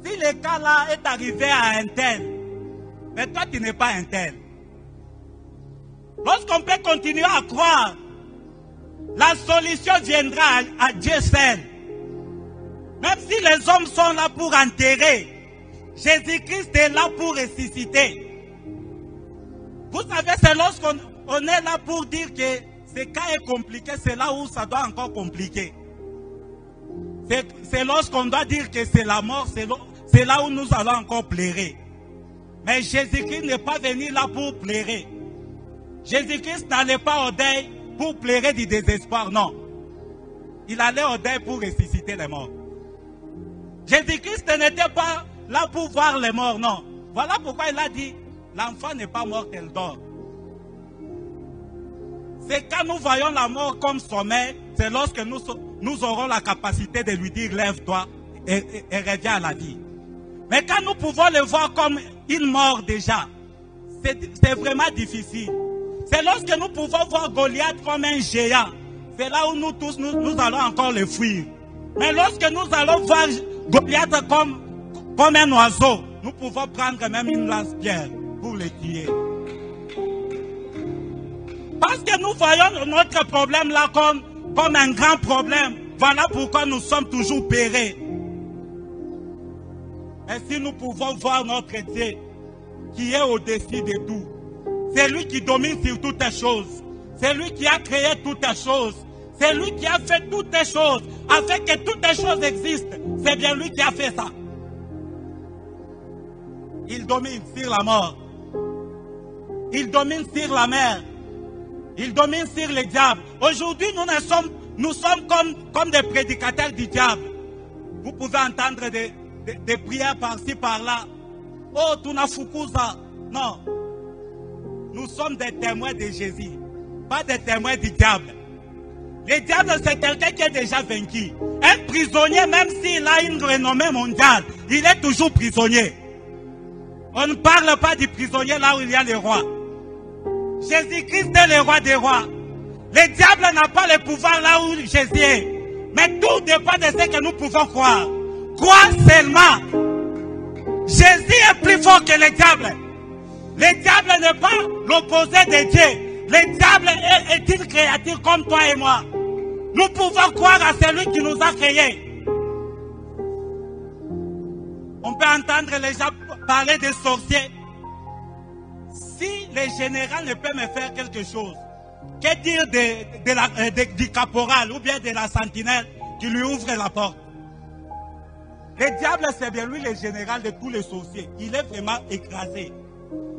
si le cas là est arrivé à un tel, mais toi tu n'es pas un tel. Lorsqu'on peut continuer à croire, la solution viendra à Dieu seul. Même si les hommes sont là pour enterrer, Jésus-Christ est là pour ressusciter. Vous savez, c'est lorsqu'on est là pour dire que ce cas est compliqué, c'est là où ça doit encore compliquer. C'est lorsqu'on doit dire que c'est la mort, c'est là où nous allons encore pleurer. Mais Jésus-Christ n'est pas venu là pour pleurer. Jésus-Christ n'allait pas au deuil pour pleurer du désespoir, non. Il allait au deuil pour ressusciter les morts. Jésus-Christ n'était pas là pour voir les morts, non. Voilà pourquoi il a dit, l'enfant n'est pas mort, elle dort. C'est quand nous voyons la mort comme sommeil, c'est lorsque nous aurons la capacité de lui dire, lève-toi et reviens à la vie. Mais quand nous pouvons le voir comme une mort déjà, c'est vraiment difficile. C'est lorsque nous pouvons voir Goliath comme un géant. C'est là où nous tous, nous allons encore le fuir. Mais lorsque nous allons voir Goliath comme un oiseau, nous pouvons prendre même une lance-pierre pour le tuer. Parce que nous voyons notre problème là comme un grand problème. Voilà pourquoi nous sommes toujours pérés. Et si nous pouvons voir notre Dieu qui est au-dessus de tout, c'est lui qui domine sur toutes les choses. C'est lui qui a créé toutes les choses. C'est lui qui a fait toutes les choses. Afin que toutes les choses existent. C'est bien lui qui a fait ça. Il domine sur la mort. Il domine sur la mer. Il domine sur le diable. Aujourd'hui, nous sommes comme des prédicateurs du diable. Vous pouvez entendre des prières par-ci, par-là. Oh, Tunafukuza. Non. nous sommes des témoins de Jésus, pas des témoins du diable. Le diable, c'est quelqu'un qui est déjà vaincu. Un prisonnier, même s'il a une renommée mondiale, il est toujours prisonnier. On ne parle pas du prisonnier là où il y a le roi. Jésus-Christ est le roi des rois. Le diable n'a pas le pouvoir là où Jésus est. Mais tout dépend de ce que nous pouvons croire. Croire seulement. Jésus est plus fort que le diable. Le diable n'est pas l'opposé de Dieu. Le diable est une créature comme toi et moi. Nous pouvons croire à celui qui nous a créés. On peut entendre les gens parler des sorciers. Si le général ne peut me faire quelque chose, que dire du caporal ou bien de la sentinelle qui lui ouvre la porte? Le diable, c'est bien lui le général de tous les sorciers. Il est vraiment écrasé.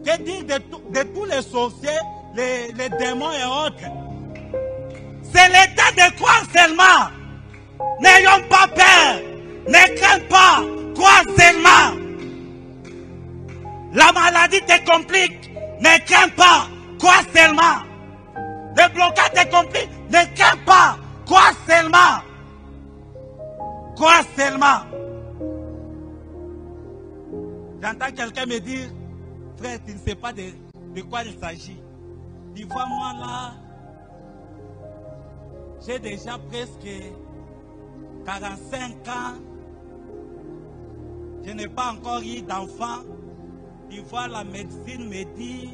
Que dire de tous les sorciers, les démons et autres? C'est l'état de croire seulement. N'ayons pas peur. Ne crains pas. Crois seulement. La maladie te complique. Ne crains pas. Crois seulement. Le blocage te complique. Ne crains pas. Crois seulement. Crois seulement. J'entends quelqu'un me dire, frère, tu ne sais pas de quoi il s'agit. Dis-moi, moi là, j'ai déjà presque 45 ans. Je n'ai pas encore eu d'enfant. Dis-moi, la médecine me dit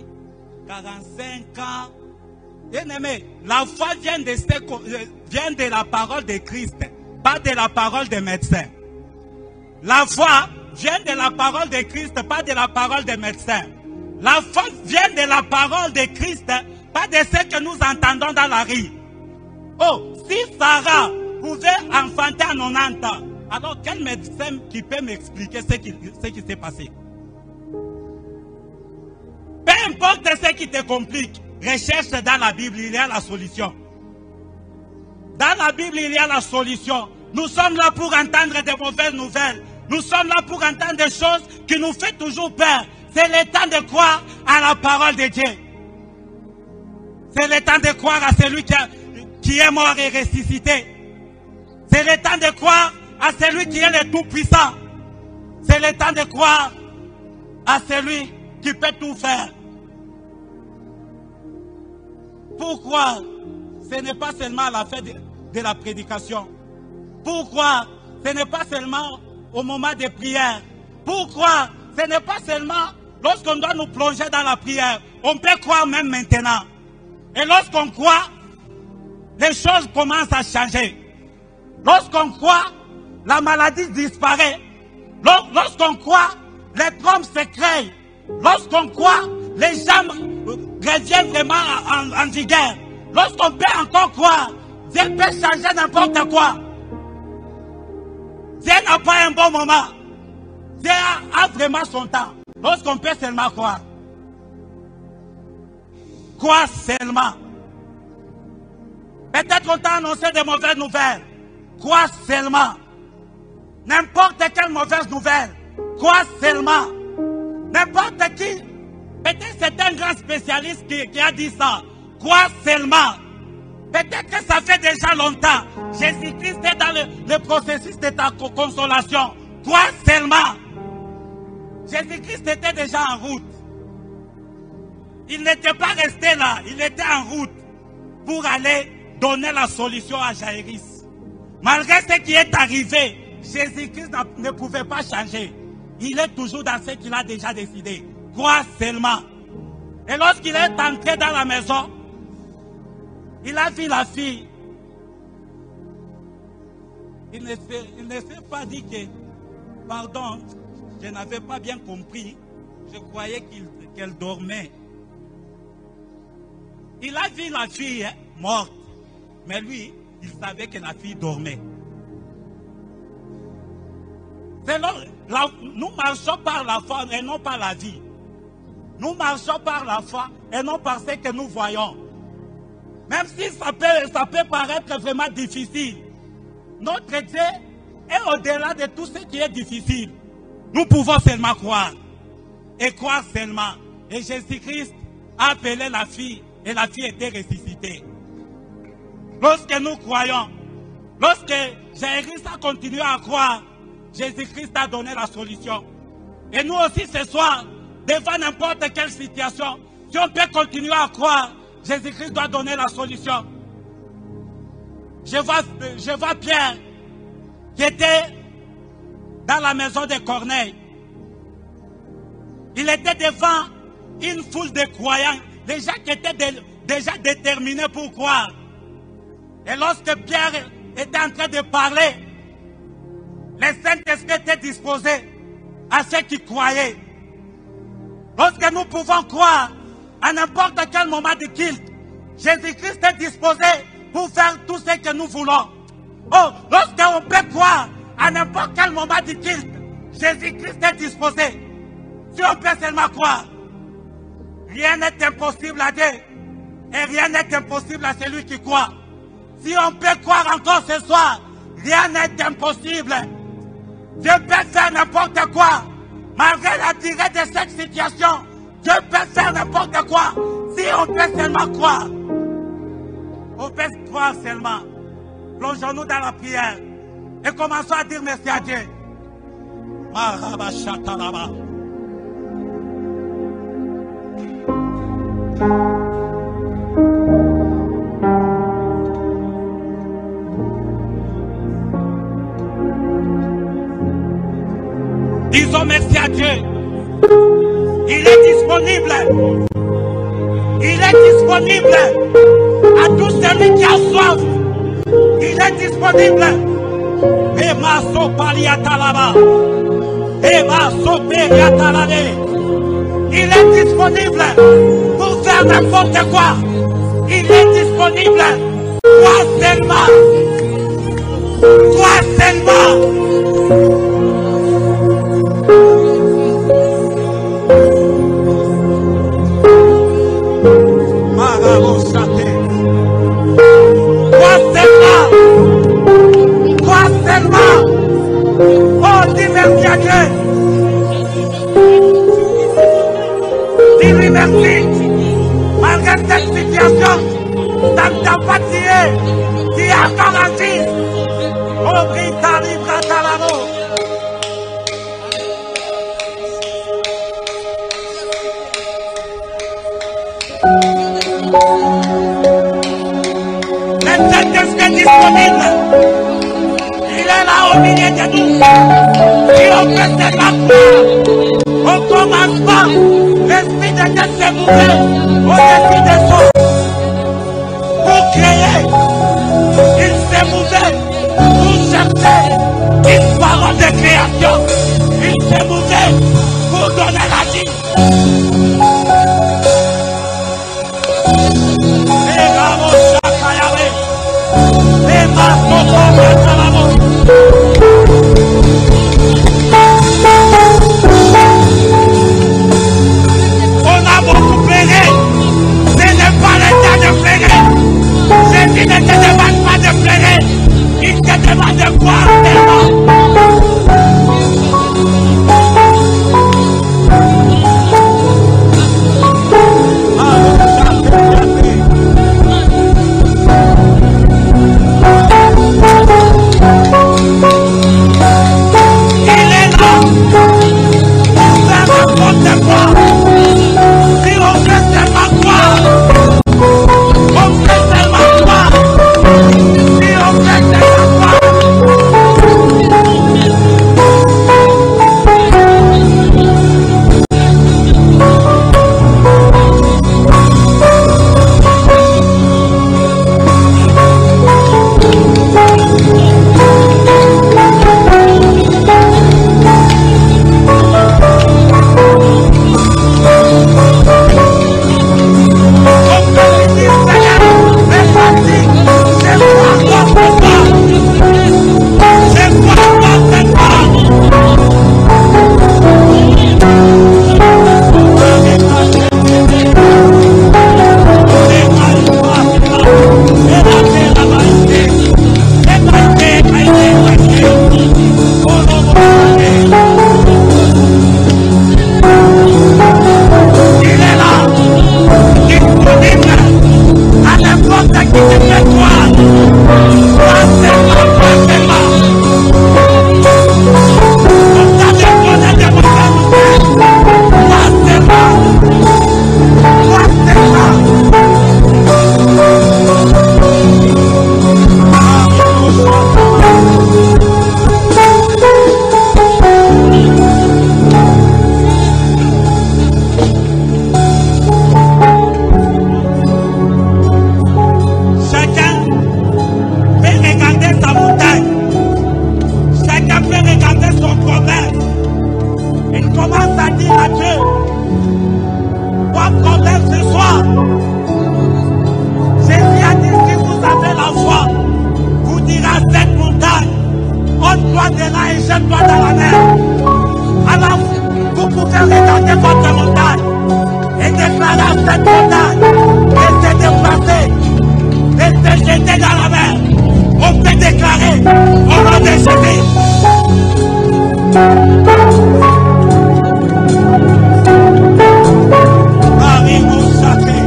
45 ans. Bien-aimé, la foi vient de la parole de Christ, pas de la parole des médecins. La foi vient de la parole de Christ, pas de la parole des médecins. La foi vient de la parole de Christ, pas de ce que nous entendons dans la rue. Oh, si Sarah pouvait enfanter à 90 ans, alors quel médecin qui peut m'expliquer ce qui s'est passé? Peu importe ce qui te complique, recherche dans la Bible, il y a la solution. Dans la Bible, il y a la solution. Nous sommes là pour entendre de mauvaises nouvelles. Nous sommes là pour entendre des choses qui nous font toujours peur. C'est le temps de croire à la parole de Dieu. C'est le temps de croire à celui qui est mort et ressuscité. C'est le temps de croire à celui qui est le Tout-Puissant. C'est le temps de croire à celui qui peut tout faire. Pourquoi ce n'est pas seulement à la fin de la prédication? Pourquoi ce n'est pas seulement au moment des prières? Pourquoi ce n'est pas seulement lorsqu'on doit nous plonger dans la prière? On peut croire même maintenant. Et lorsqu'on croit, les choses commencent à changer. Lorsqu'on croit, la maladie disparaît. Lorsqu'on croit, les trompes se créent. Lorsqu'on croit, les gens reviennent vraiment en vigueur. Lorsqu'on peut encore croire, Dieu peut changer n'importe quoi. Dieu n'a pas un bon moment. Dieu a vraiment son temps. Lorsqu'on peut seulement croire. Croire seulement. Peut-être qu'on t'a annoncé de mauvaises nouvelles. Croire seulement. N'importe quelle mauvaise nouvelle. Croire seulement. N'importe qui. Peut-être c'est un grand spécialiste qui a dit ça. Croire seulement. Peut-être que ça fait déjà longtemps. Jésus-Christ est dans le processus de ta consolation. Crois seulement. Jésus-Christ était déjà en route. Il n'était pas resté là. Il était en route pour aller donner la solution à Jaïrus. Malgré ce qui est arrivé, Jésus-Christ ne pouvait pas changer. Il est toujours dans ce qu'il a déjà décidé. Crois seulement. Et lorsqu'il est entré dans la maison, il a vu la fille. Il ne s'est pas dit que, pardon, je n'avais pas bien compris. Je croyais qu'elle dormait. Il a vu la fille morte. Mais lui, il savait que la fille dormait. Nous marchons par la foi et non par la vie. Nous marchons par la foi et non par ce que nous voyons. Même si ça peut paraître vraiment difficile, notre Dieu est au-delà de tout ce qui est difficile. Nous pouvons seulement croire. Et croire seulement. Et Jésus-Christ a appelé la fille et la fille était ressuscitée. Lorsque nous croyons, lorsque Jésus-Christ a continué à croire, Jésus-Christ a donné la solution. Et nous aussi ce soir, devant n'importe quelle situation, si on peut continuer à croire, Jésus-Christ doit donner la solution. Je vois Pierre qui était dans la maison de Corneille. Il était devant une foule de croyants, des gens qui étaient déjà déterminés pour croire. Et lorsque Pierre était en train de parler, le Saint-Esprit était disposé à ceux qui croyaient. Lorsque nous pouvons croire à n'importe quel moment de culte, Jésus-Christ est disposé pour faire tout ce que nous voulons. Oh, lorsqu'on peut croire à n'importe quel moment de culte, Jésus-Christ est disposé. Si on peut seulement croire, rien n'est impossible à Dieu et rien n'est impossible à celui qui croit. Si on peut croire encore ce soir, rien n'est impossible. Dieu peut faire n'importe quoi. Malgré la durée de cette situation, Dieu peut faire n'importe quoi. Si on peut seulement croire. On peut croire seulement. Plongeons-nous dans la prière et commençons à dire merci à Dieu. Disons merci à Dieu. Il est disponible. Il est disponible à tout celui qui a soif. Il est disponible. Et ma sopaliatalaba. Et ma sopaliatalaba. Il est disponible pour faire n'importe quoi. Il est disponible. Crois seulement. Crois seulement. Crois seulement. Oh, dis merci à Dieu. Dis-lui merci. Malgré cette situation, ça ne t'a pas tiré. Tu es encore en vie. Oh, Brita Libra Talamo. Le Saint-Esprit est disponible. Il est là au milieu de nous. Si on peut seulement croire, au commencement, l'Esprit de Dieu s'est mouvé au-dessus des eaux. Pour créer, il s'est mouvé pour chercher une parole de création. Il s'est mouvé pour donner la vie. Et bravo, Chakayare. Et ma on a beaucoup pleuré. Ce n'est pas le temps de pleurer. Jésus ne te demande pas de pleurer. Lève-toi de là et jette-toi dans la mer. Alors, vous pouvez regarder votre montagne et déclarer à cette montagne de se déplacer, de se jeter dans la mer. On peut déclarer au nom de Jésus. Marie Moussake.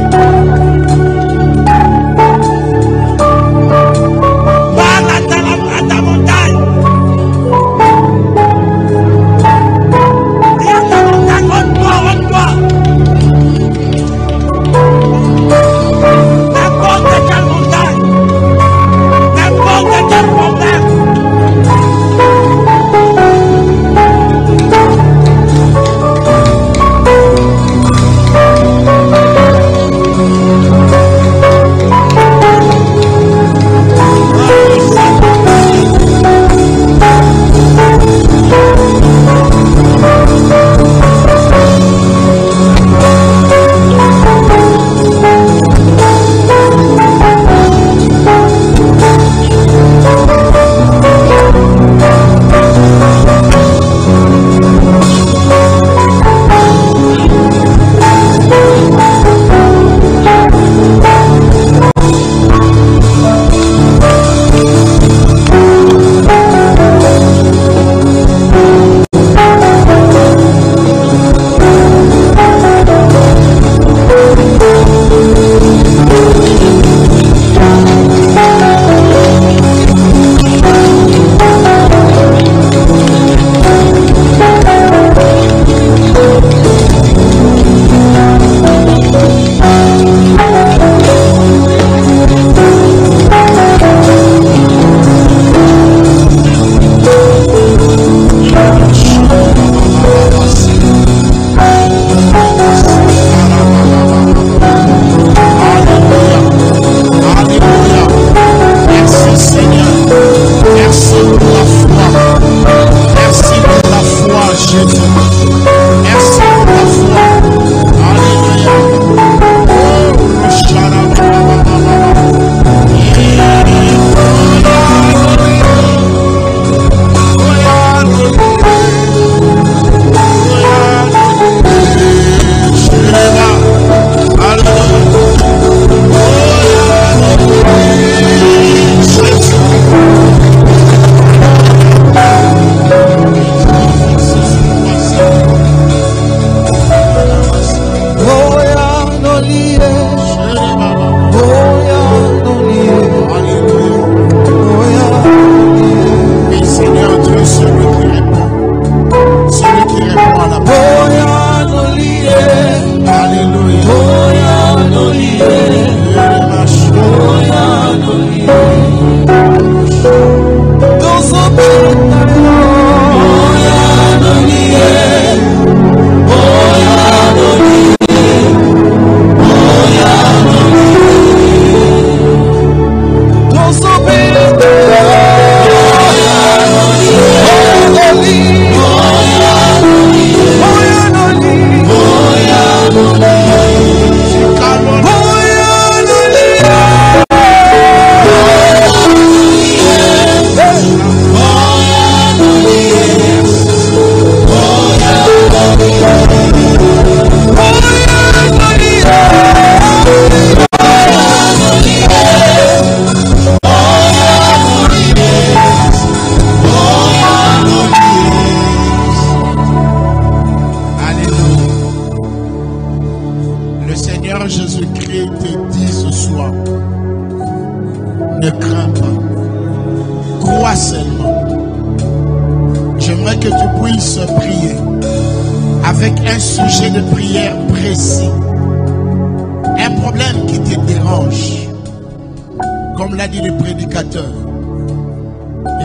Parle à ta montagne. Dis à ta montagne, rends-toi. N'importe quelle montagne, n'importe quel problème.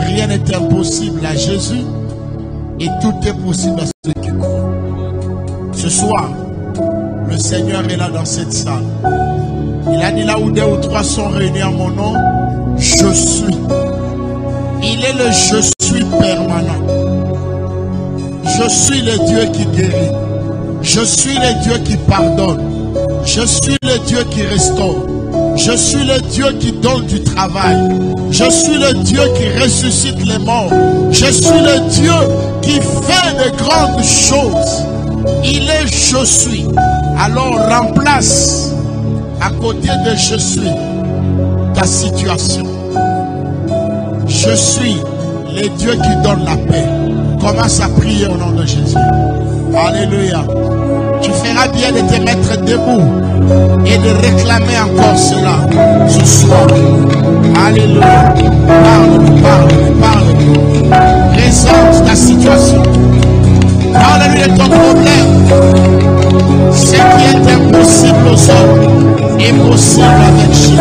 Rien n'est impossible à Jésus et tout est possible à ceux qui croient. Ce soir, le Seigneur est là dans cette salle. Il a dit là où 2 ou 3 sont réunis en mon nom, je suis. Il est le je suis permanent. Je suis le Dieu qui guérit. Je suis le Dieu qui pardonne. Je suis le Dieu qui restaure. Je suis le Dieu qui donne du travail. Je suis le Dieu qui ressuscite les morts. Je suis le Dieu qui fait de grandes choses. Il est je suis. Alors remplace à côté de je suis ta situation. Je suis le Dieu qui donne la paix. Commence à prier au nom de Jésus. Alléluia. Tu feras bien de te mettre debout et de réclamer encore cela ce soir. Alléluia. Parle. Présente ta situation. Parle-lui de ton problème. Ce qui est impossible aux hommes est possible avec Jésus.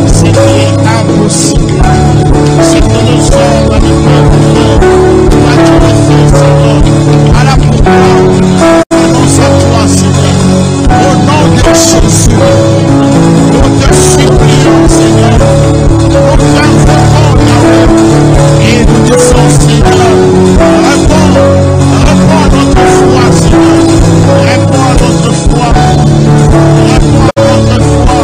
Seigneur, c'est impossible. C'est que nos hommes ne peuvent faire. Toi, tu le fais, Seigneur. À la proclame, annonce à toi, Seigneur. Au nom de Jésus, nous te supplions, Seigneur. Nous t'invoquons, Yahweh. Et nous disons, Seigneur, réponds à notre foi, Seigneur. Réponds à notre foi. Réponds à notre foi.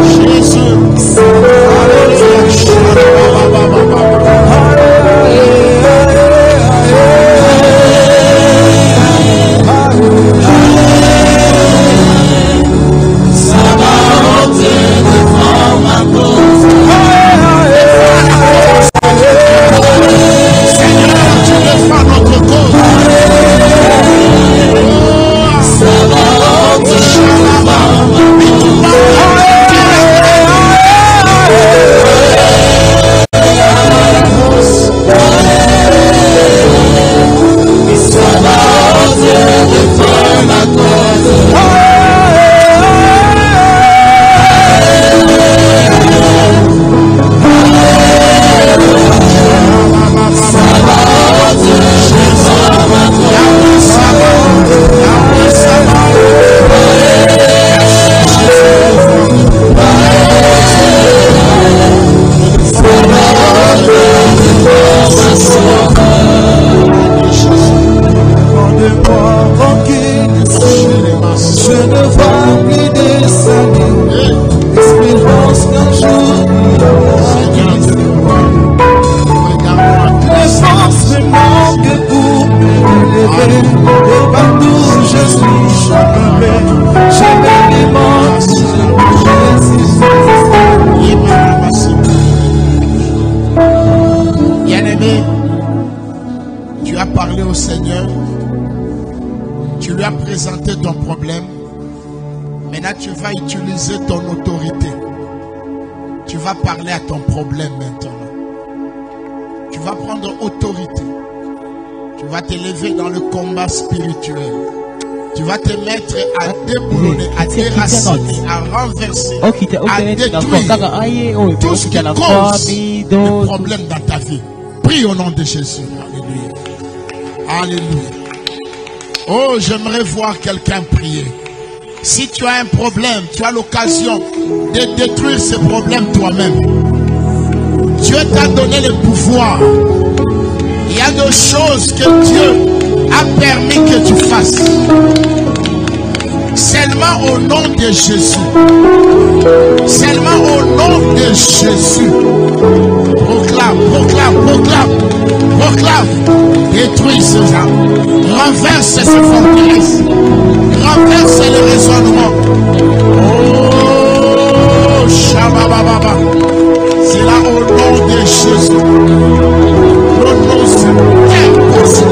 Jésus. Tu vas utiliser ton autorité. Tu vas parler à ton problème maintenant. Tu vas prendre autorité. Tu vas te lever dans le combat spirituel. Tu vas te mettre à déboulonner, à déraciner, à renverser, à détruire tout ce qui cause le problème dans ta vie. Prie au nom de Jésus. Alléluia. Alléluia. Oh, j'aimerais voir quelqu'un prier. Si tu as un problème, tu as l'occasion de détruire ce problème toi-même. Dieu t'a donné le pouvoir. Il y a des choses que Dieu a permis que tu fasses. Seulement au nom de Jésus. Seulement au nom de Jésus. Proclame, proclame, proclame, proclame. Détruis ces âmes. Renverse ces forteresses. Renverse les raisonnements. Oh, Shabababa. C'est là au nom de Jésus. Le nom c'est impossible.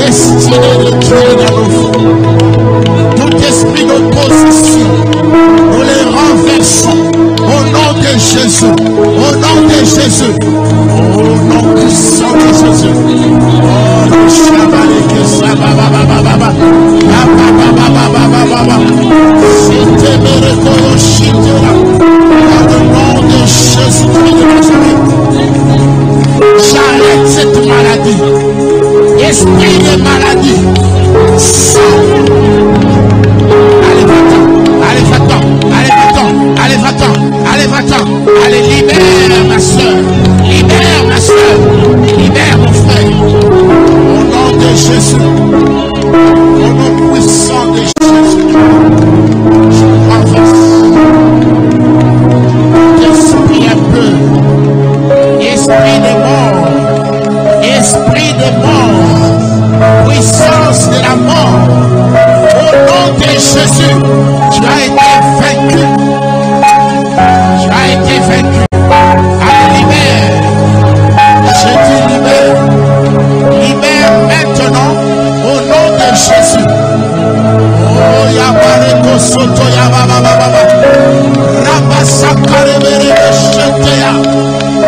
destinée de Dieu dans nos vies. Tout esprit d'opposition, nous les renversons au nom de Jésus. Au nom de Jésus. Au nom puissant de Jésus. Oh, le chabalé que ça va. C'était Méreko Yoshitera. Dans le nom de Jésus-Christ de Nazareth. J'arrête cette maladie. Esprit de maladie. Sors. Allez, va-t'en. Allez, va-t'en. Allez, va-t'en. Allez, va-t'en. Allez, va-t'en. Allez, libère ma soeur. Libère ma soeur. Libère mon frère. Au nom de Jésus. Au nom puissant de Jésus. Je renverse. Esprit impur. Esprit de mort. Esprit de mort. Puissance de la mort. Au nom de Jésus. Tu as été vaincu. Tu as été vaincu. Allez, libère. Je dis libère. Libère maintenant au nom de Jésus. Oh, Yabareko Soto Yababa. Rabasakarebere Sheteya.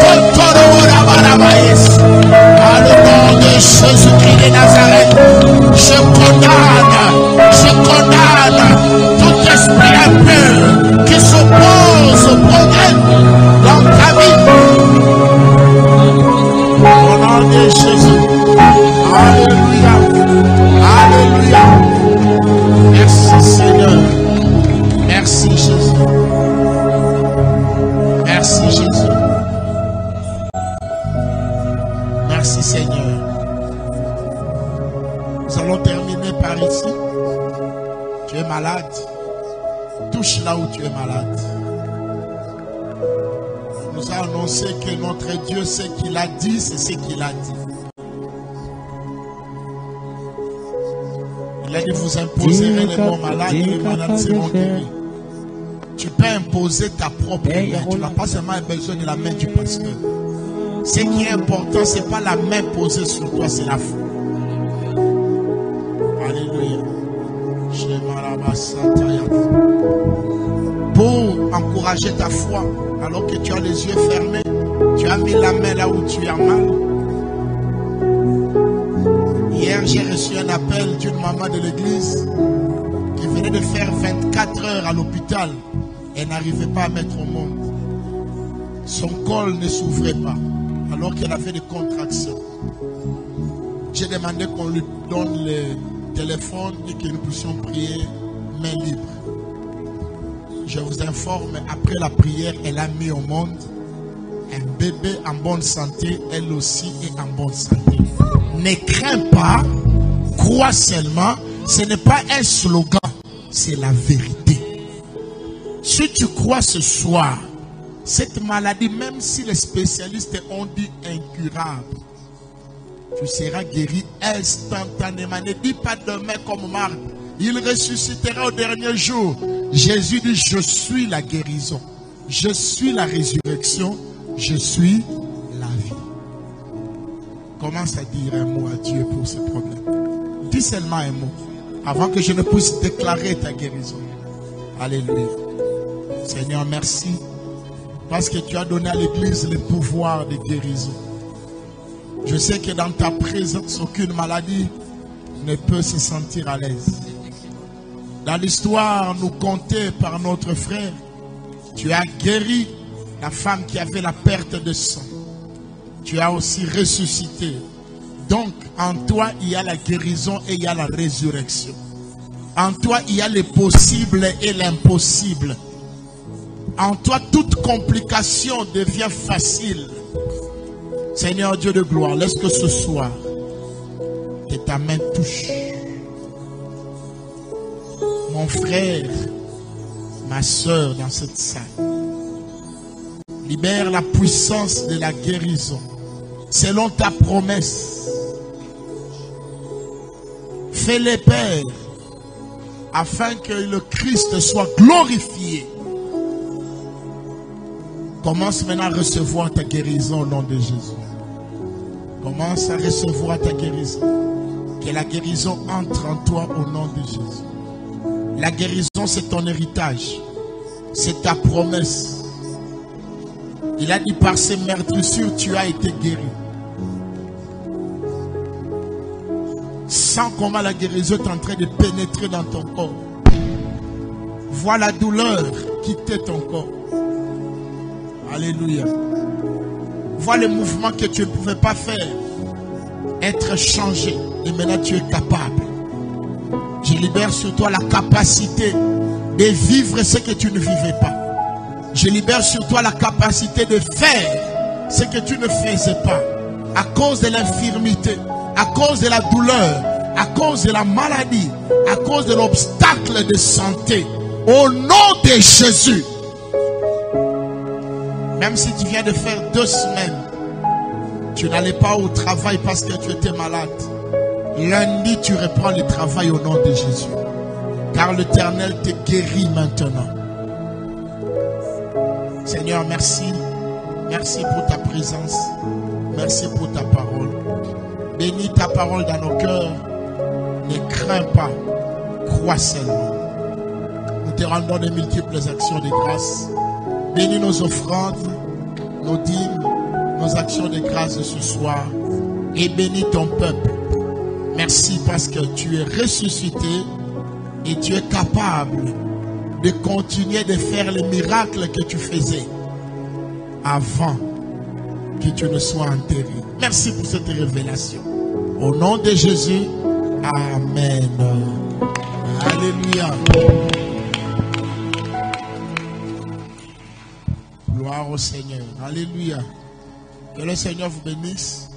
Totoro Rabarabayes. À le nom de Jésus-Christ de Nazareth. Je condamne tout esprit impur qui s'oppose au progrès dans ta vie. Au nom de Jésus. Alléluia. Alléluia. Merci Seigneur. Merci Jésus. Merci Jésus. Merci Seigneur. Nous allons terminer par ici. Tu es malade. Touche là où tu es malade. Nous a annoncé que notre Dieu, ce qu'il a dit, c'est ce qu'il a dit. Il a dit, vous imposerez les bons malades et les malades seront guéris. Tu peux imposer ta propre main. Tu n'as pas seulement besoin de la main du pasteur. Ce qui est important, ce n'est pas la main posée sur toi, c'est la foi. Alléluia. Pour encourager ta foi, alors que tu as les yeux fermés, tu as mis la main là où tu as mal. Hier, j'ai reçu un appel d'une maman de l'église qui venait de faire 24 heures à l'hôpital et n'arrivait pas à mettre au monde. Son col ne s'ouvrait pas alors qu'elle avait des contractions. J'ai demandé qu'on lui donne le téléphone et que nous puissions prier main libre. Je vous informe, après la prière, elle a mis au monde un bébé en bonne santé, elle aussi est en bonne santé. Ne crains pas, crois seulement. Ce n'est pas un slogan, c'est la vérité. Si tu crois ce soir, cette maladie, même si les spécialistes ont dit incurable, tu seras guéri instantanément. Ne dis pas demain comme Marc, il ressuscitera au dernier jour. Jésus dit, je suis la guérison, je suis la résurrection, je suis la vie. Commence à dire un mot à Dieu pour ce problème. Dis seulement un mot avant que je ne puisse déclarer ta guérison. Alléluia. Seigneur, merci parce que tu as donné à l'église le pouvoir de guérison. Je sais que dans ta présence, aucune maladie ne peut se sentir à l'aise. Dans l'histoire, nous comptait par notre frère, tu as guéri la femme qui avait la perte de sang. Tu as aussi ressuscité. Donc, en toi, il y a la guérison et il y a la résurrection. En toi, il y a le possible et l'impossible. En toi, toute complication devient facile. Seigneur Dieu de gloire, laisse que ce soir, que ta main touche mon frère, ma soeur dans cette salle. Libère la puissance de la guérison selon ta promesse. Fais-les, Père, afin que le Christ soit glorifié. Commence maintenant à recevoir ta guérison au nom de Jésus. Commence à recevoir ta guérison. Que la guérison entre en toi au nom de Jésus. La guérison, c'est ton héritage. C'est ta promesse. Il a dit par ses meurtrissures, tu as été guéri. Sens comment la guérison est en train de pénétrer dans ton corps. Vois la douleur quitter ton corps. Alléluia. Vois le mouvement que tu ne pouvais pas faire être changé. Et maintenant tu es capable. Je libère sur toi la capacité de vivre ce que tu ne vivais pas. Je libère sur toi la capacité de faire ce que tu ne faisais pas. À cause de l'infirmité, à cause de la douleur, à cause de la maladie, à cause de l'obstacle de santé. Au nom de Jésus. Même si tu viens de faire 2 semaines, tu n'allais pas au travail parce que tu étais malade. Lundi, tu reprends le travail au nom de Jésus. Car l'Éternel te guérit maintenant. Seigneur, merci. Merci pour ta présence. Merci pour ta parole. Bénis ta parole dans nos cœurs. Ne crains pas. Crois seulement. Nous te rendons de multiples actions de grâce. Bénis nos offrandes, nos dîmes, nos actions de grâce de ce soir. Et bénis ton peuple. Merci parce que tu es ressuscité et tu es capable de continuer de faire les miracles que tu faisais avant que tu ne sois enterré. Merci pour cette révélation. Au nom de Jésus, Amen. Alléluia. Gloire au Seigneur. Alléluia. Que le Seigneur vous bénisse.